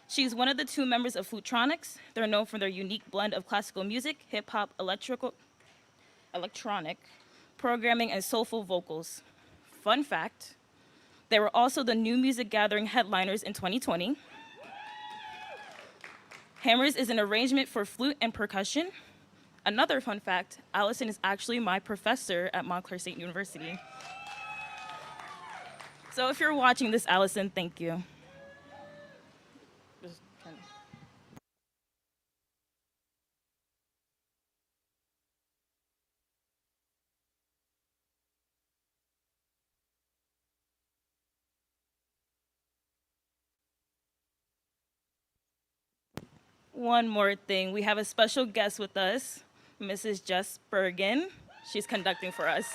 She's one of the two members of Foodtronics. They're known for their unique blend of classical music, hip hop, electronic programming, and soulful vocals. Fun fact, they were also the New Music Gathering headliners in 2020. Hammers is an arrangement for flute and percussion. Another fun fact, Allison is actually my professor at Montclair State University. So if you're watching this, Allison, thank you. one more thing. We have a special guest with us, Mrs. Jess Bergen. She's conducting for us.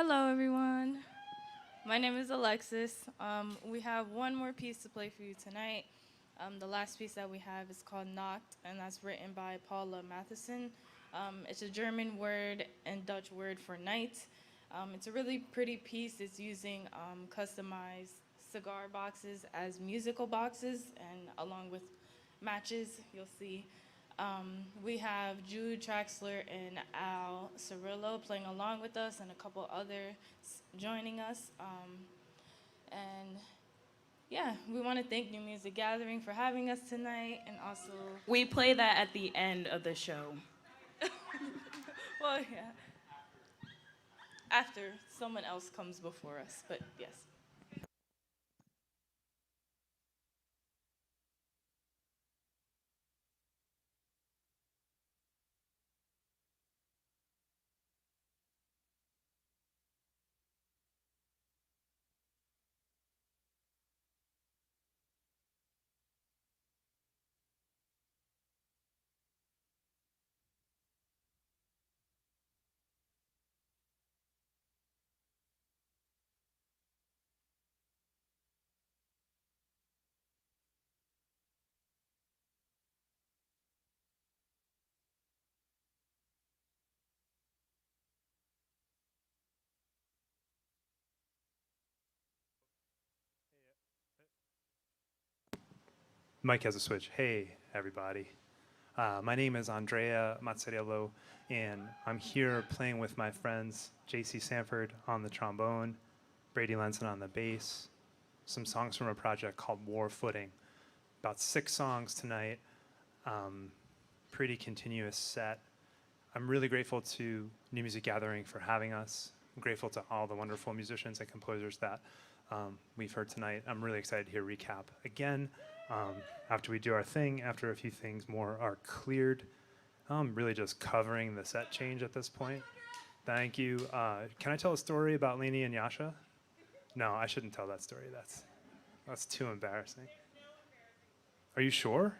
Hello, everyone. My name is Alexis. We have one more piece to play for you tonight. The last piece that we have is called Nacht, and that's written by Paula Matheson. It's a German word and Dutch word for night. It's a really pretty piece. It's using customized cigar boxes as musical boxes, and along with matches, you'll see. We have Jude Traxler and Al Cirillo playing along with us, and a couple others joining us. And yeah, we want to thank New Music Gathering for having us tonight, and also We play that at the end of the show. well, yeah, after someone else comes before us, but yes. Mike has a switch. Hey, everybody. My name is Andrea Mazzariello, and I'm here playing with my friends JC Sanford on the trombone, Brady Lenson on the bass, some songs from a project called War Footing. About 6 songs tonight, pretty continuous set. I'm really grateful to New Music Gathering for having us. I'm grateful to all the wonderful musicians and composers that we've heard tonight. I'm really excited to hear recap again. After we do our thing, after a few things more are cleared. I'm really just covering the set change at this point. Thank you. Can I tell a story about Lainey and Yasha? No, I shouldn't tell that story. That's too embarrassing. Are you sure?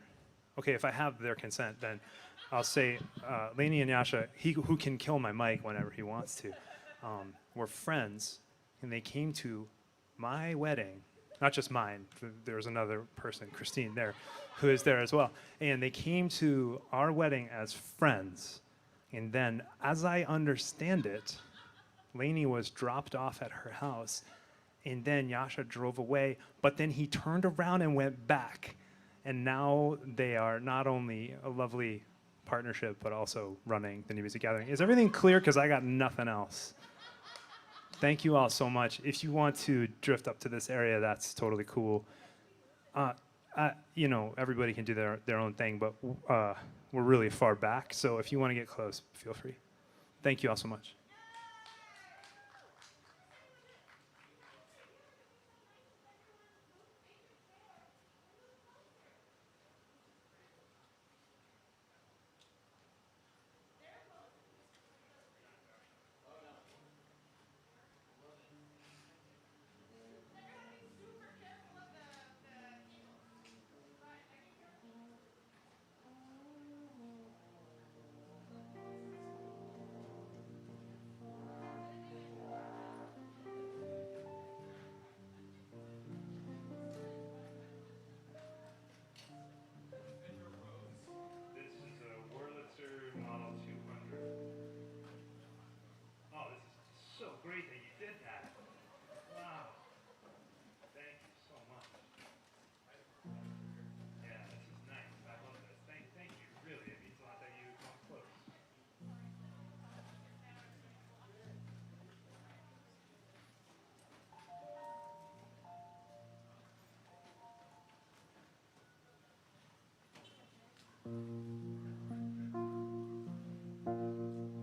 Okay, if I have their consent, then I'll say Lainey and Yasha, who can kill my mic whenever he wants to, were friends, and they came to my wedding. Not just mine, there was another person, Christine, there, who is there as well. And they came to our wedding as friends. And then, as I understand it, Lainey was dropped off at her house, and then Yasha drove away, but then he turned around and went back. And now they are not only a lovely partnership, but also running the New Music Gathering. Is everything clear? Because I got nothing else. Thank you all so much. If you want to drift up to this area, that's totally cool. Everybody can do their own thing, but we're really far back. So if you want to get close, feel free. Thank you all so much. This is a Wurlitzer Model 200. Oh, this is so great that you did that. Wow. Thank you so much. Yeah, this is nice. I love this. Thank you. Really, it means a lot that you come close.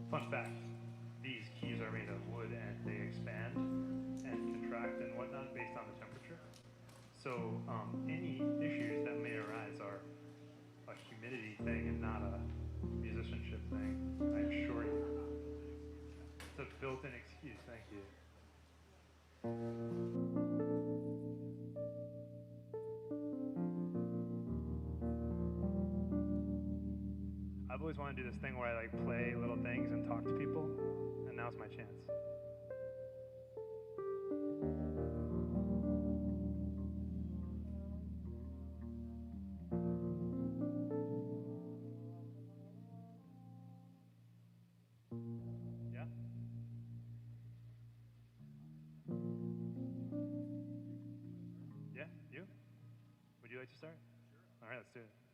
Fun fact, these keys are made of wood and they expand and contract and whatnot based on the temperature. So any issues that may arise are a humidity thing and not a musicianship thing, I assure you. It's a built-in excuse, thank you. I've always wanted to do this thing where I play little things and talk to people, and now's my chance. start? All right, let's do it.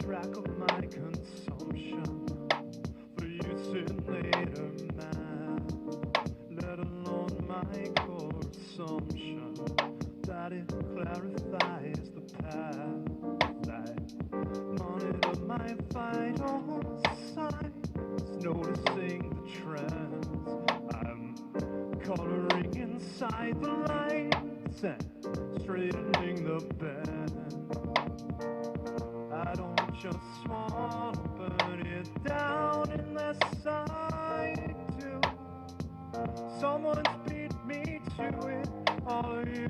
track of my consumption for use in later math, let alone my core assumption that it clarifies the path. I monitor my vital signs, noticing the trends. I'm coloring inside the lines and straightening the bend. I don't just want to burn it down unless I do. Someone's beat me to it, all of you.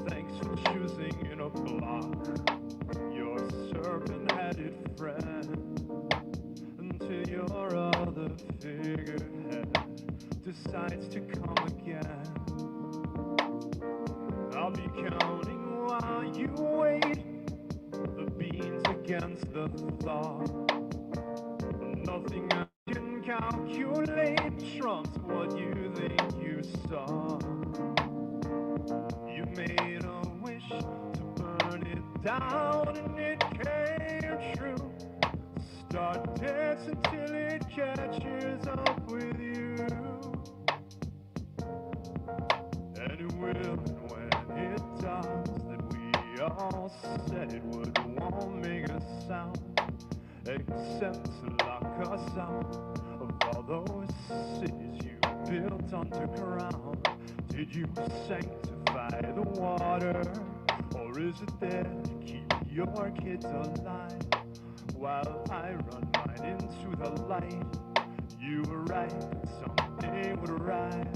Thanks for choosing in a block your serpent-headed friend until your other figurehead decides to come again. I'll be counting while you wait, the beans against the thought. Nothing I can calculate trumps what you think you saw. You made a wish to burn it down and it came true. Start dancing till it catches up with you. And it will, and when it does, then we all said it would won't make a sound, except to lock us out of all those cities you built underground. Did you sanctify the water, or is it there to keep your kids alive? While I run mine into the light, you were right that someday would arrive.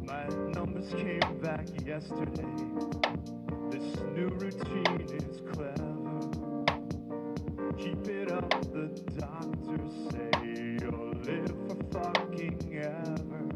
My numbers came back yesterday. This new routine is clever. Keep it up, the doctors say you'll live for fucking ever.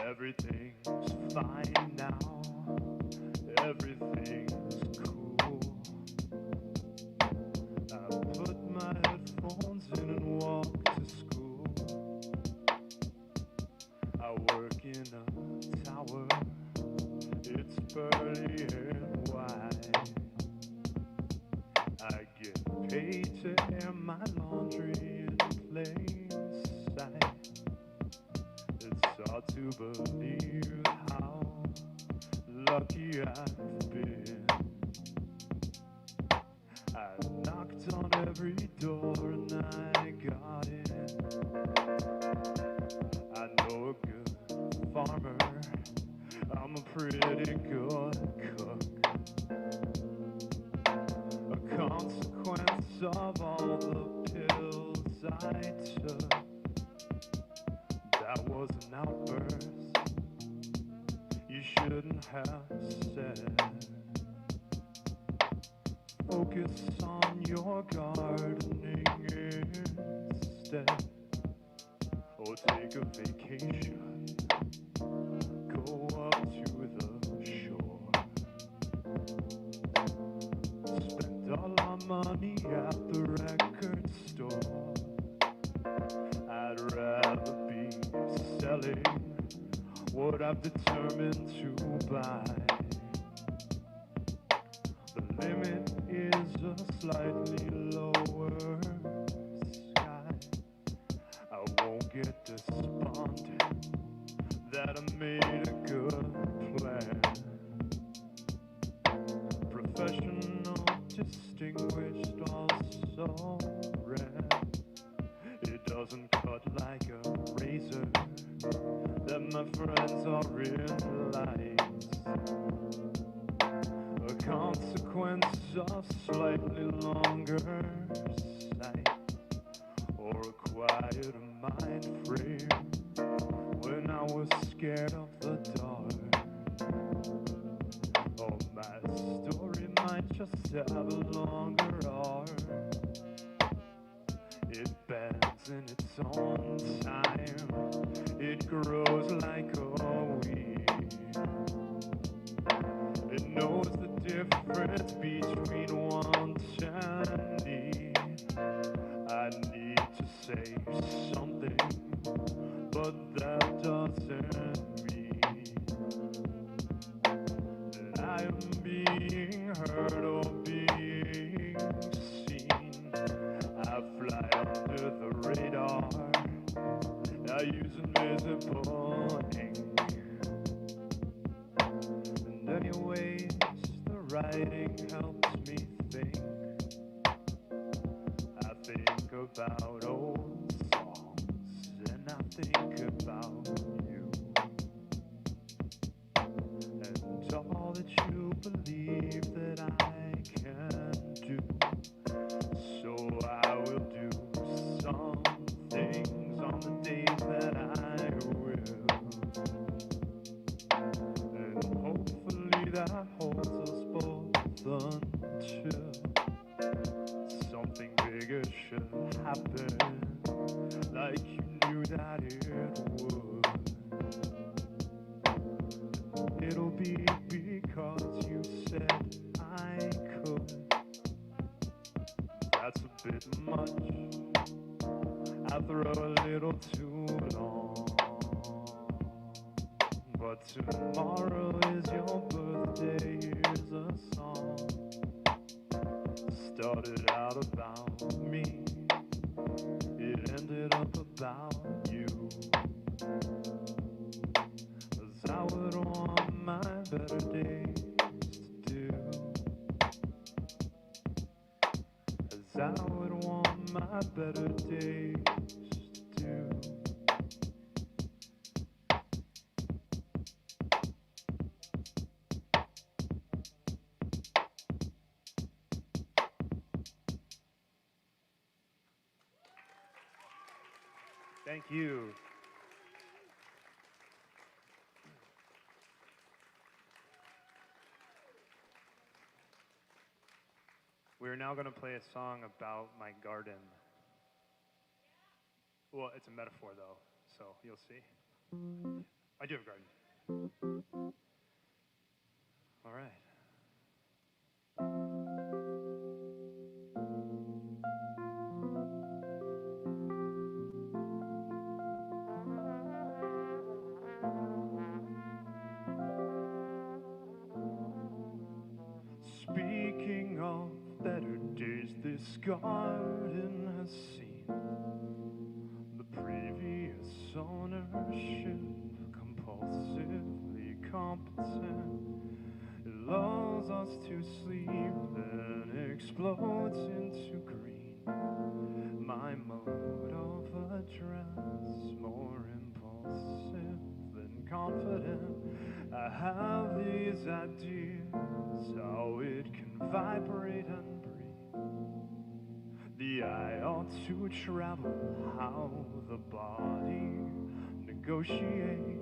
Everything's fine now. Everything's cool. I put my headphones in and walk to school. I work in a tower. It's pearly and wide. I get paid to air my laundry in plain sight. It's hard to believe how lucky I've been. I knocked on every door and I got in. I know a good farmer. I'm a pretty good cook. A consequence of all the pills I took. That was an outburst you shouldn't have said. focus on your gardening instead. Or take a vacation, go up to the shore. Spend all our money at the record store. I'd rather be selling what I've determined to buy. The limit is a slightly lower sky. I won't get despondent that I made a good plan. Professional, distinguished, also rare. It doesn't cut like a razor that my friends are in lines. A consequence of slightly longer sight, or a quieter mind frame when I was scared of the dark. Or my story might just have a longer arc. It bends in its own time. It grows like a weed. It knows the difference between want and need. I need to say something, but that doesn't mean that I am being heard or being seen. I fly under the radar. I use invisible ink. And anyways, the writing helps me think. I think about old songs, and I think about you. And all that you believe that I can do. So I will do some things on the days that I will. And hopefully that holds us both until something bigger should happen, like you knew that it would. It'll be because you said I could. That's a bit much. I throw a little too long. But tomorrow is your birthday. Here's a song. Started out about me. It ended up about you. 'Cause I would want my better days to do. As I would want my better days to do. Thank you. We're now going to play a song about my garden. Well, it's a metaphor, though, so you'll see. I do have a garden. All right. Speaking of better days, this garden has seen the previous ownership compulsively competent. It lulls us to sleep, then explodes into green. My mode of address, more impulsive than confident. I have these ideas, how it can vibrate and breathe. The eye ought to travel, how the body negotiates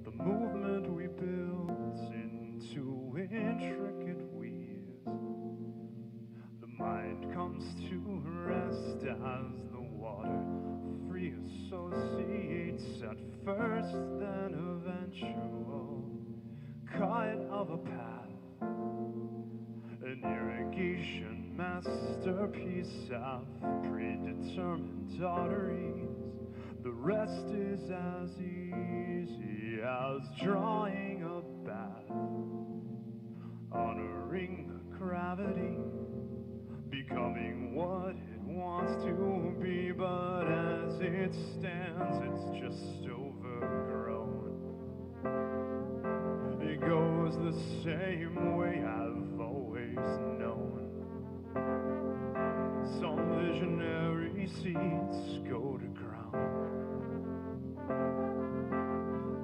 the movement we build into intricate weaves. of a path, an irrigation masterpiece of predetermined arteries. The rest is as easy as drawing a bath, honoring the gravity, becoming what it wants to be, but as it stands, it's just overgrown. It goes the same way I've always known. Some visionary seeds go to ground,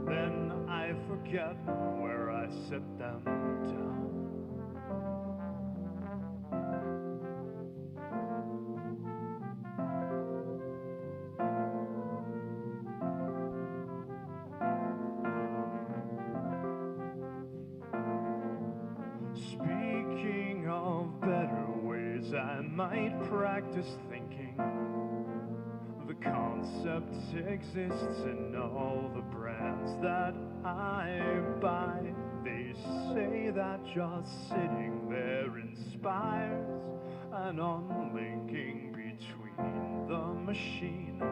then I forget where I set them down. Speaking of better ways, I might practice thinking. The concept exists in all the brands that I buy. They say that just sitting there inspires an unlinking between the machine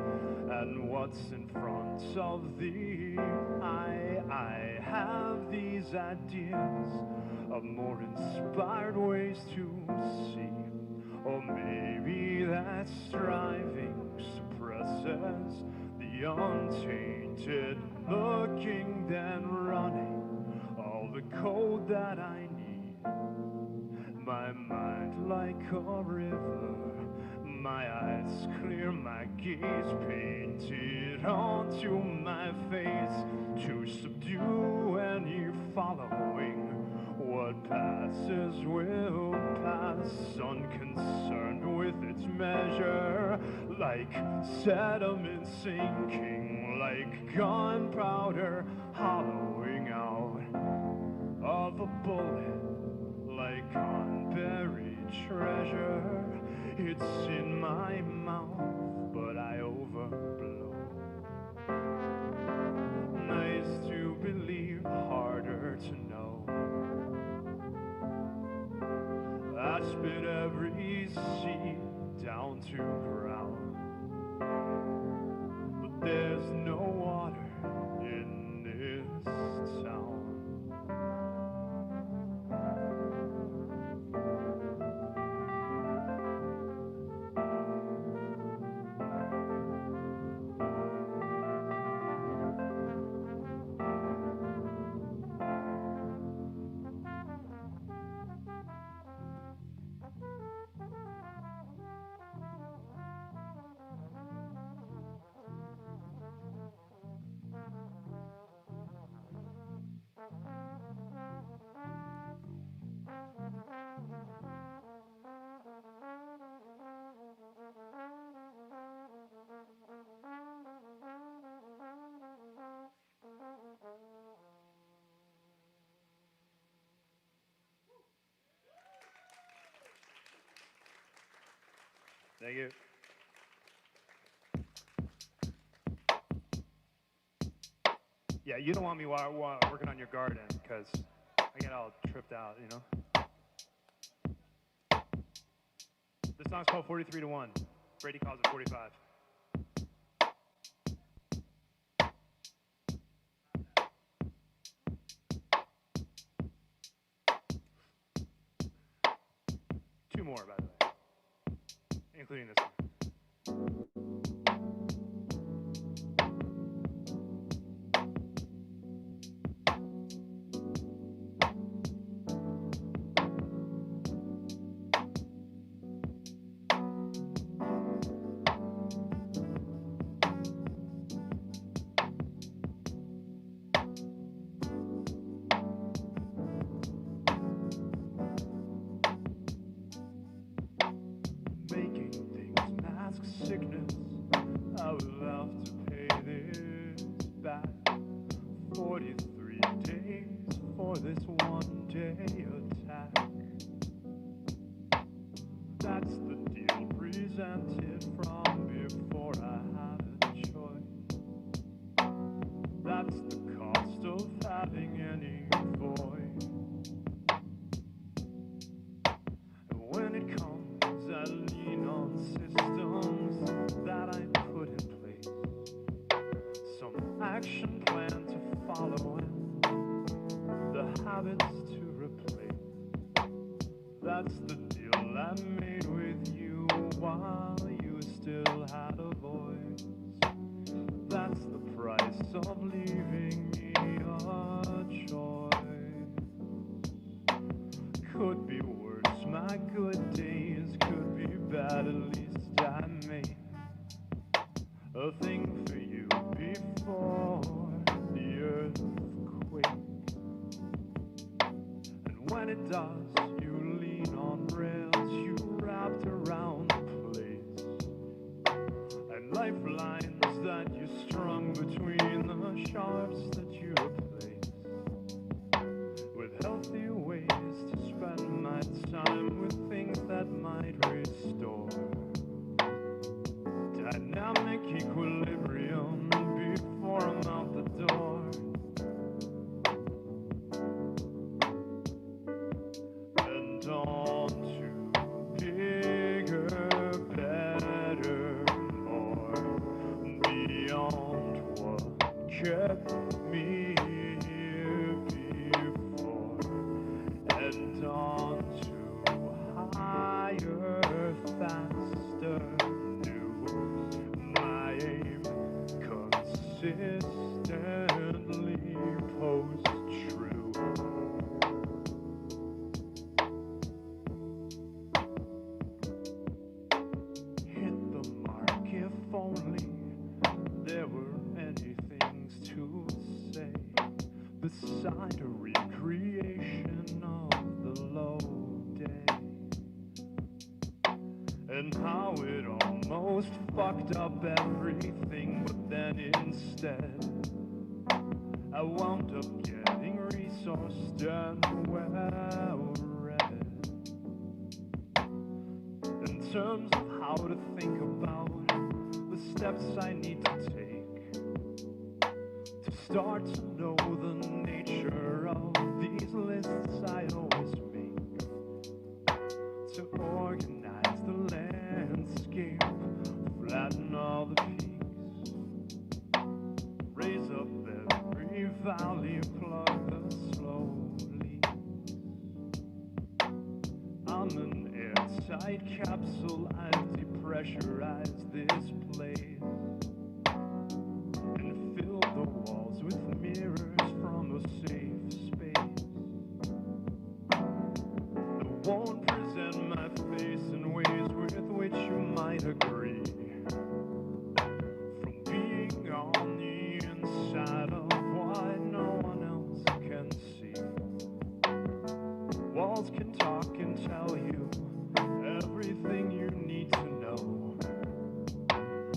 and what's in front of the eye. I have these ideas of more inspired ways to see, or maybe that striving suppresses the untainted looking, then running all the code that I need. My mind like a river, my eyes clear, my gaze painted onto my face to subdue any following. What passes will pass, unconcerned with its measure, like sediment sinking, like gunpowder hollowing out of a bullet, like unburied treasure. It's in my mouth, but I overblow. Nice to believe, harder to know. I spit every seed down to ground, but there's no water in this town. Thank you. Yeah, you don't want me working on your garden, because I get all tripped out, you know? This song's called 43 to 1. Brady calls it 45. Two more, by the way, including this one. Sickness, I will have to pay this back. 43 days for this one day attack. That's the deal presented from before I had a choice. That's the cost of having any voice. habits to replace. That's the deal I made with you while you still had a voice. That's the price of leaving me a choice. Could be worse, my good days could be bad, at least I made a thing for you before the earthquake. And when it does, you lean on rails you wrapped around the place, and lifelines that you strung between the sharps that you replaced with healthy ways to spend my time with things that might restore dynamic equilibrium before I'm out the door. And on to bigger, better, more beyond what kept me here before. And on to higher, faster, my aim consistently post true. Hit the mark if only there were any things to say beside a recreation of the low day. And how it almost fucked up everything, but then instead I wound up getting resourced and well read in terms of how to think about the steps I need to take to start to know the nature of these lists I always make, to organize the landscape, flatten all the peaks, raise up every valley, plug the slow leaks. I'm an airtight capsule, I've depressurized this place and filled the walls with mirrors from a safe space. I won't present my face in ways with which you might agree. From being on the inside of what no one else can see. Walls can talk and tell you everything you need to know.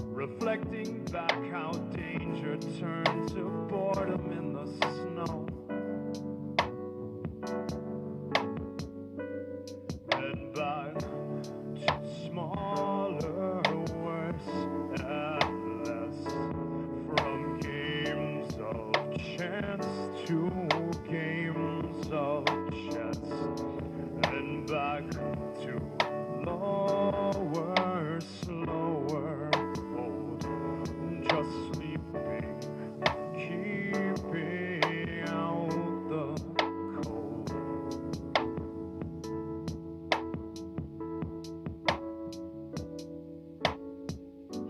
Reflecting back how danger turned to boredom in the snow. And back to smaller, worse, and less. From games of chance to games of chess. And back to lower, slower, old, just sleeping, keeping out the cold.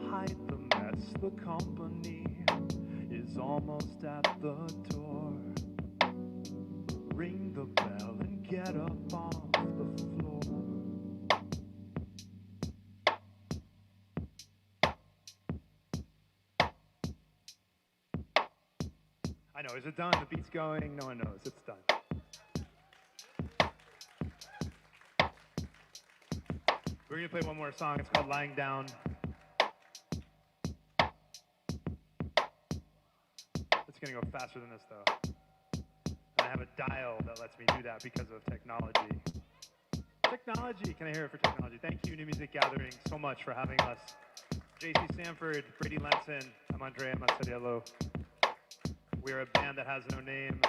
Hide the mess, the company is almost at the door. Ring the bell and get up off the floor. I know, is it done? The beat's going, no one knows, it's done. We're gonna play one more song, it's called Lying Down. It's gonna go faster than this though. And I have a dial that lets me do that because of technology. Technology, can I hear it for technology? Thank you, New Music Gathering, so much for having us. JC Sanford, Brady Lenson, I'm Andrea Mazzariello. We're a band that has no name,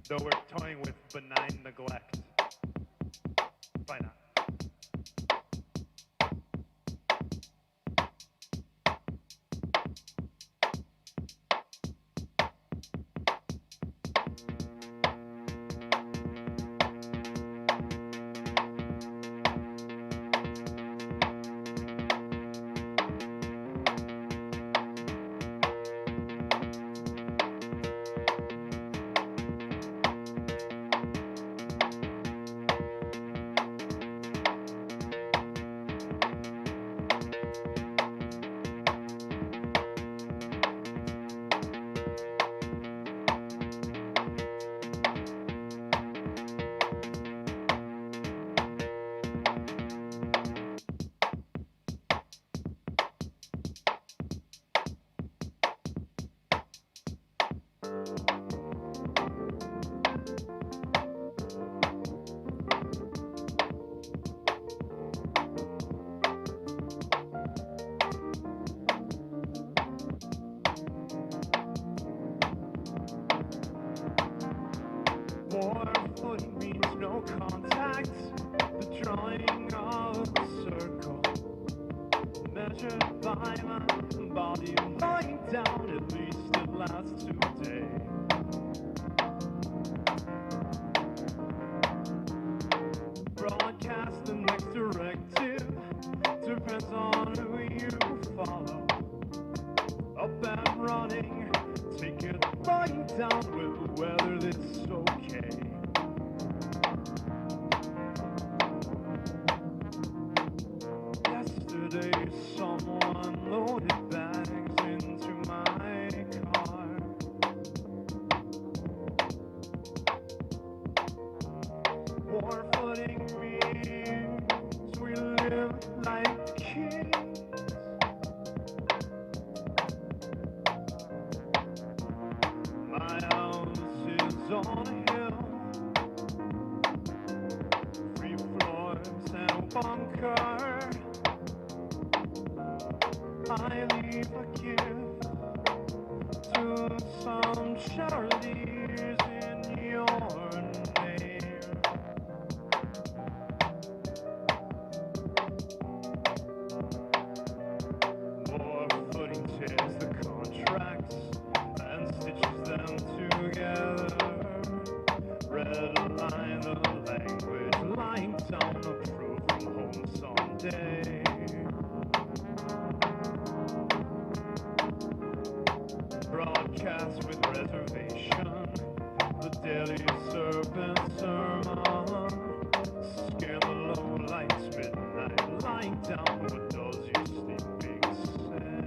though we're toying with benign neglect. Why not? War footing means no contact. The drawing of a circle, measured by my body lying down. At least it lasts today. Broadcast the next directive depends on who you follow. Up and running, take it lying down. Will weather this okay. Yesterday someone loaded bags into my car. War footing means we live like kings. My house is on a hill, 3 floors and a bunker. I leave a gift to some charities in your name. More footing tears the contracts and stitches them together. Redline the language, lying down approved from home someday. Broadcast with reservation, the Daily Serpent Sermon. Scale the low lights, midnight, lying down. What does your sleeping say?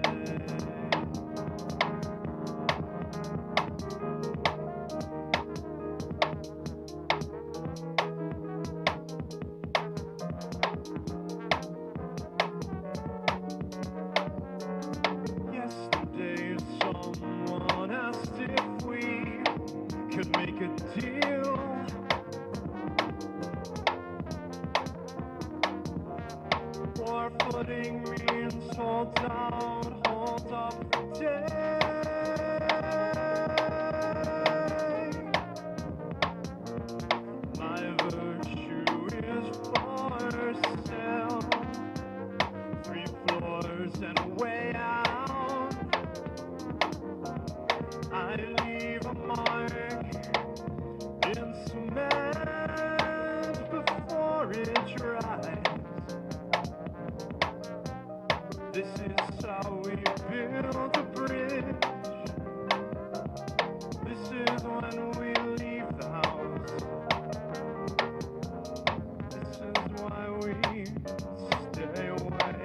Yesterday someone asked if we could make a deal. War footing means hold down, hold up the day. My virtue is for sale. 3 floors and a way out. I leave a mark in cement before it dries. This is how we build a bridge. This is when we leave the house. This is why we stay away.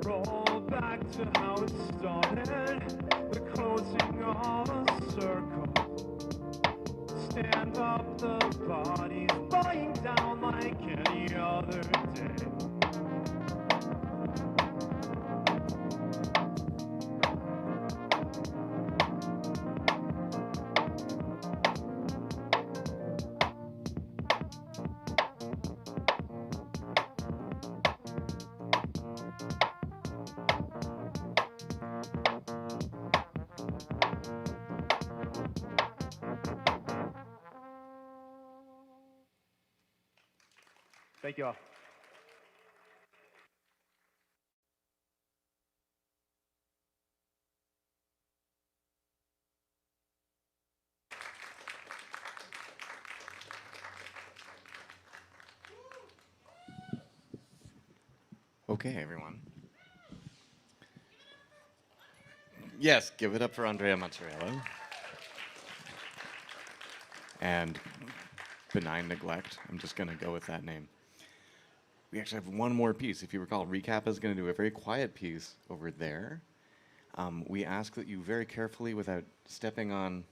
Roll back to how it started, the closing of a circle. Stand up, the body's lying down like any other day. Thank you all. Okay, everyone. Yes, give it up for Andrea Mozzarella. And Benign Neglect. I'm just going to go with that name. We actually have one more piece. If you recall, Recap is going to do a very quiet piece over there. We ask that you very carefully, without stepping on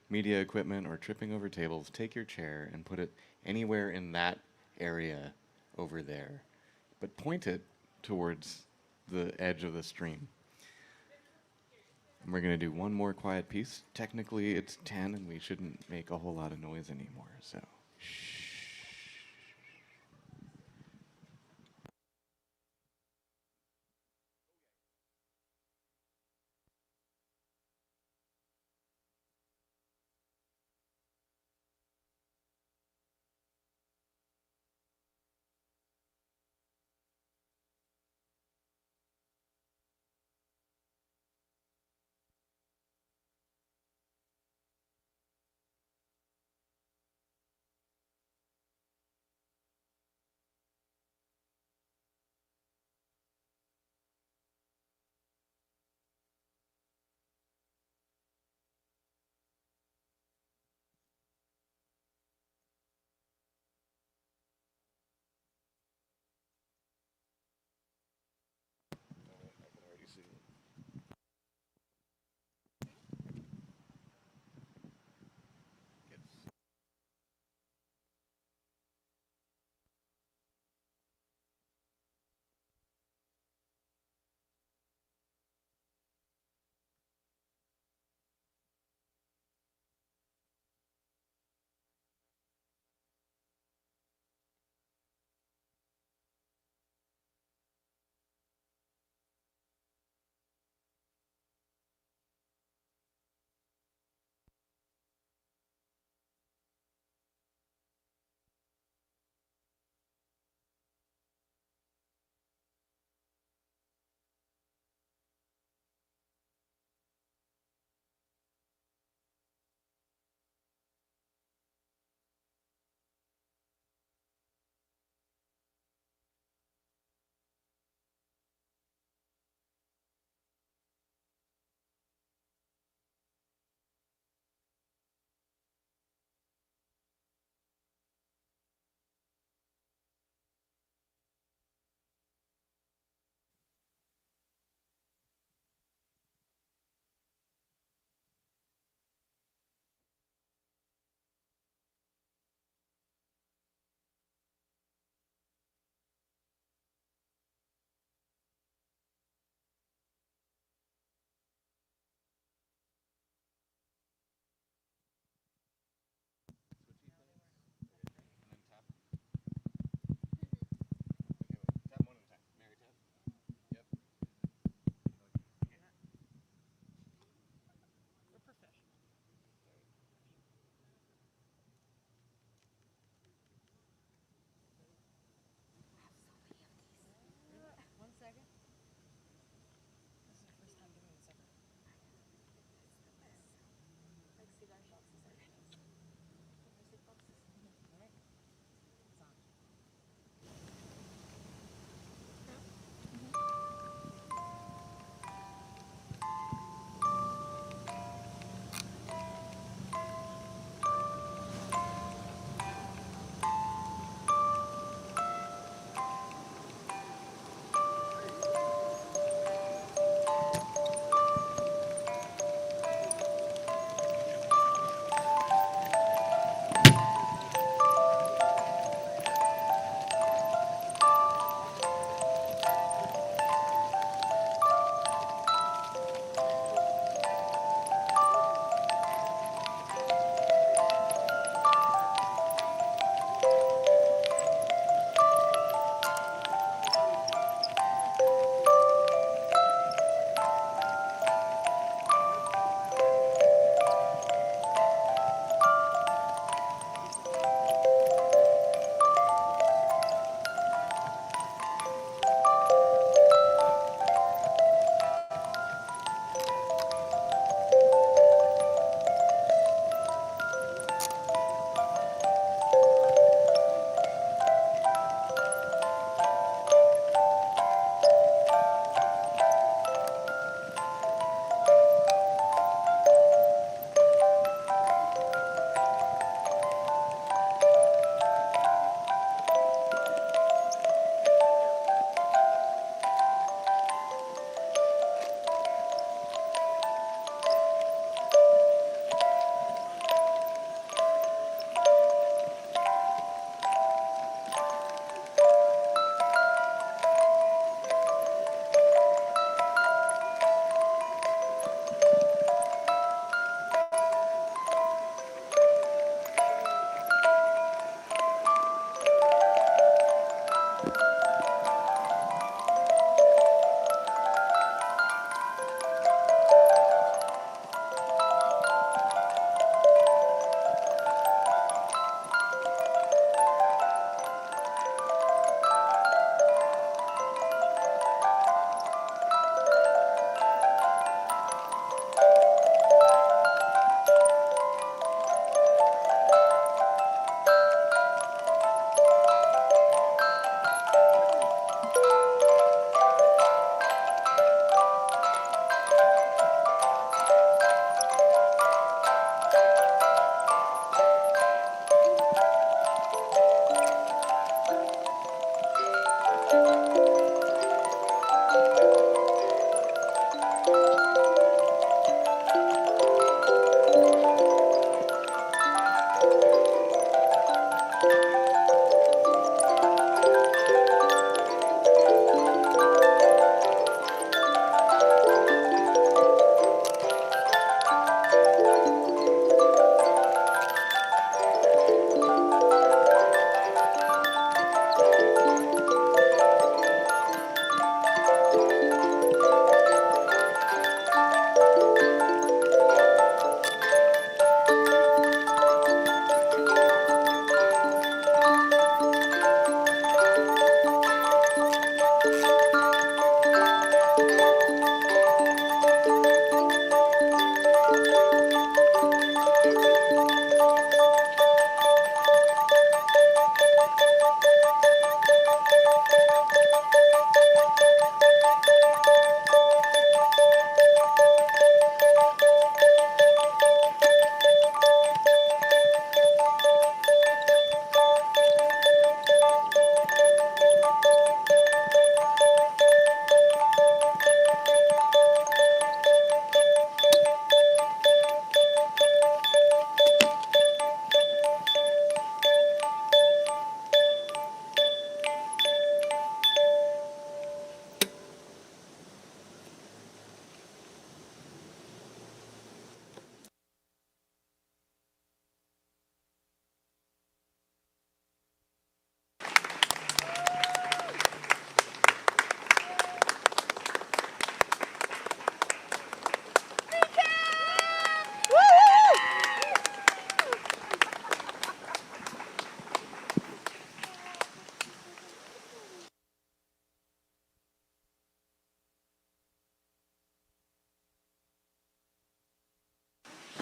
media equipment or tripping over tables, take your chair and put it anywhere in that area over there. But point it towards the edge of the stream. And we're going to do one more quiet piece. Technically, it's 10, and we shouldn't make a whole lot of noise anymore, so shh.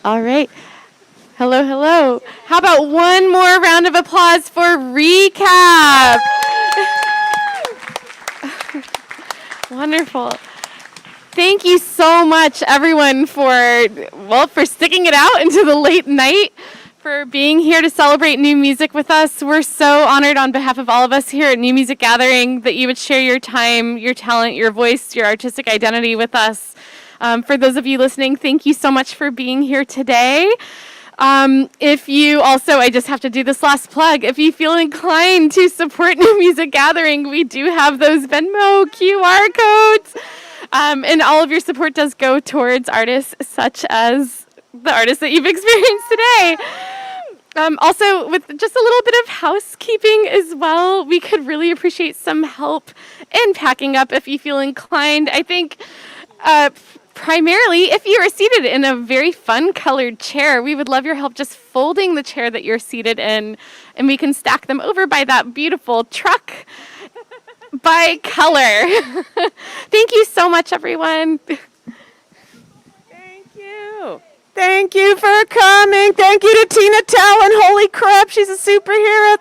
All right. Hello, hello. How about one more round of applause for Recap? Wonderful. Thank you so much, everyone, for sticking it out into the late night, for being here to celebrate new music with us. We're so honored on behalf of all of us here at New Music Gathering that you would share your time, your talent, your voice, your artistic identity with us. For those of you listening, thank you so much for being here today. If you also, I just have to do this last plug, if you feel inclined to support New Music Gathering, we do have those Venmo QR codes. And all of your support does go towards artists such as the artists that you've experienced today. Also, with just a little bit of housekeeping as well, we could really appreciate some help in packing up if you feel inclined. I think primarily, if you are seated in a very fun colored chair, we would love your help just folding the chair that you're seated in, and we can stack them over by that beautiful truck by color. Thank you so much, everyone. Thank you. Thank you for coming. Thank you to Tina Talon. Holy crap, she's a superhero.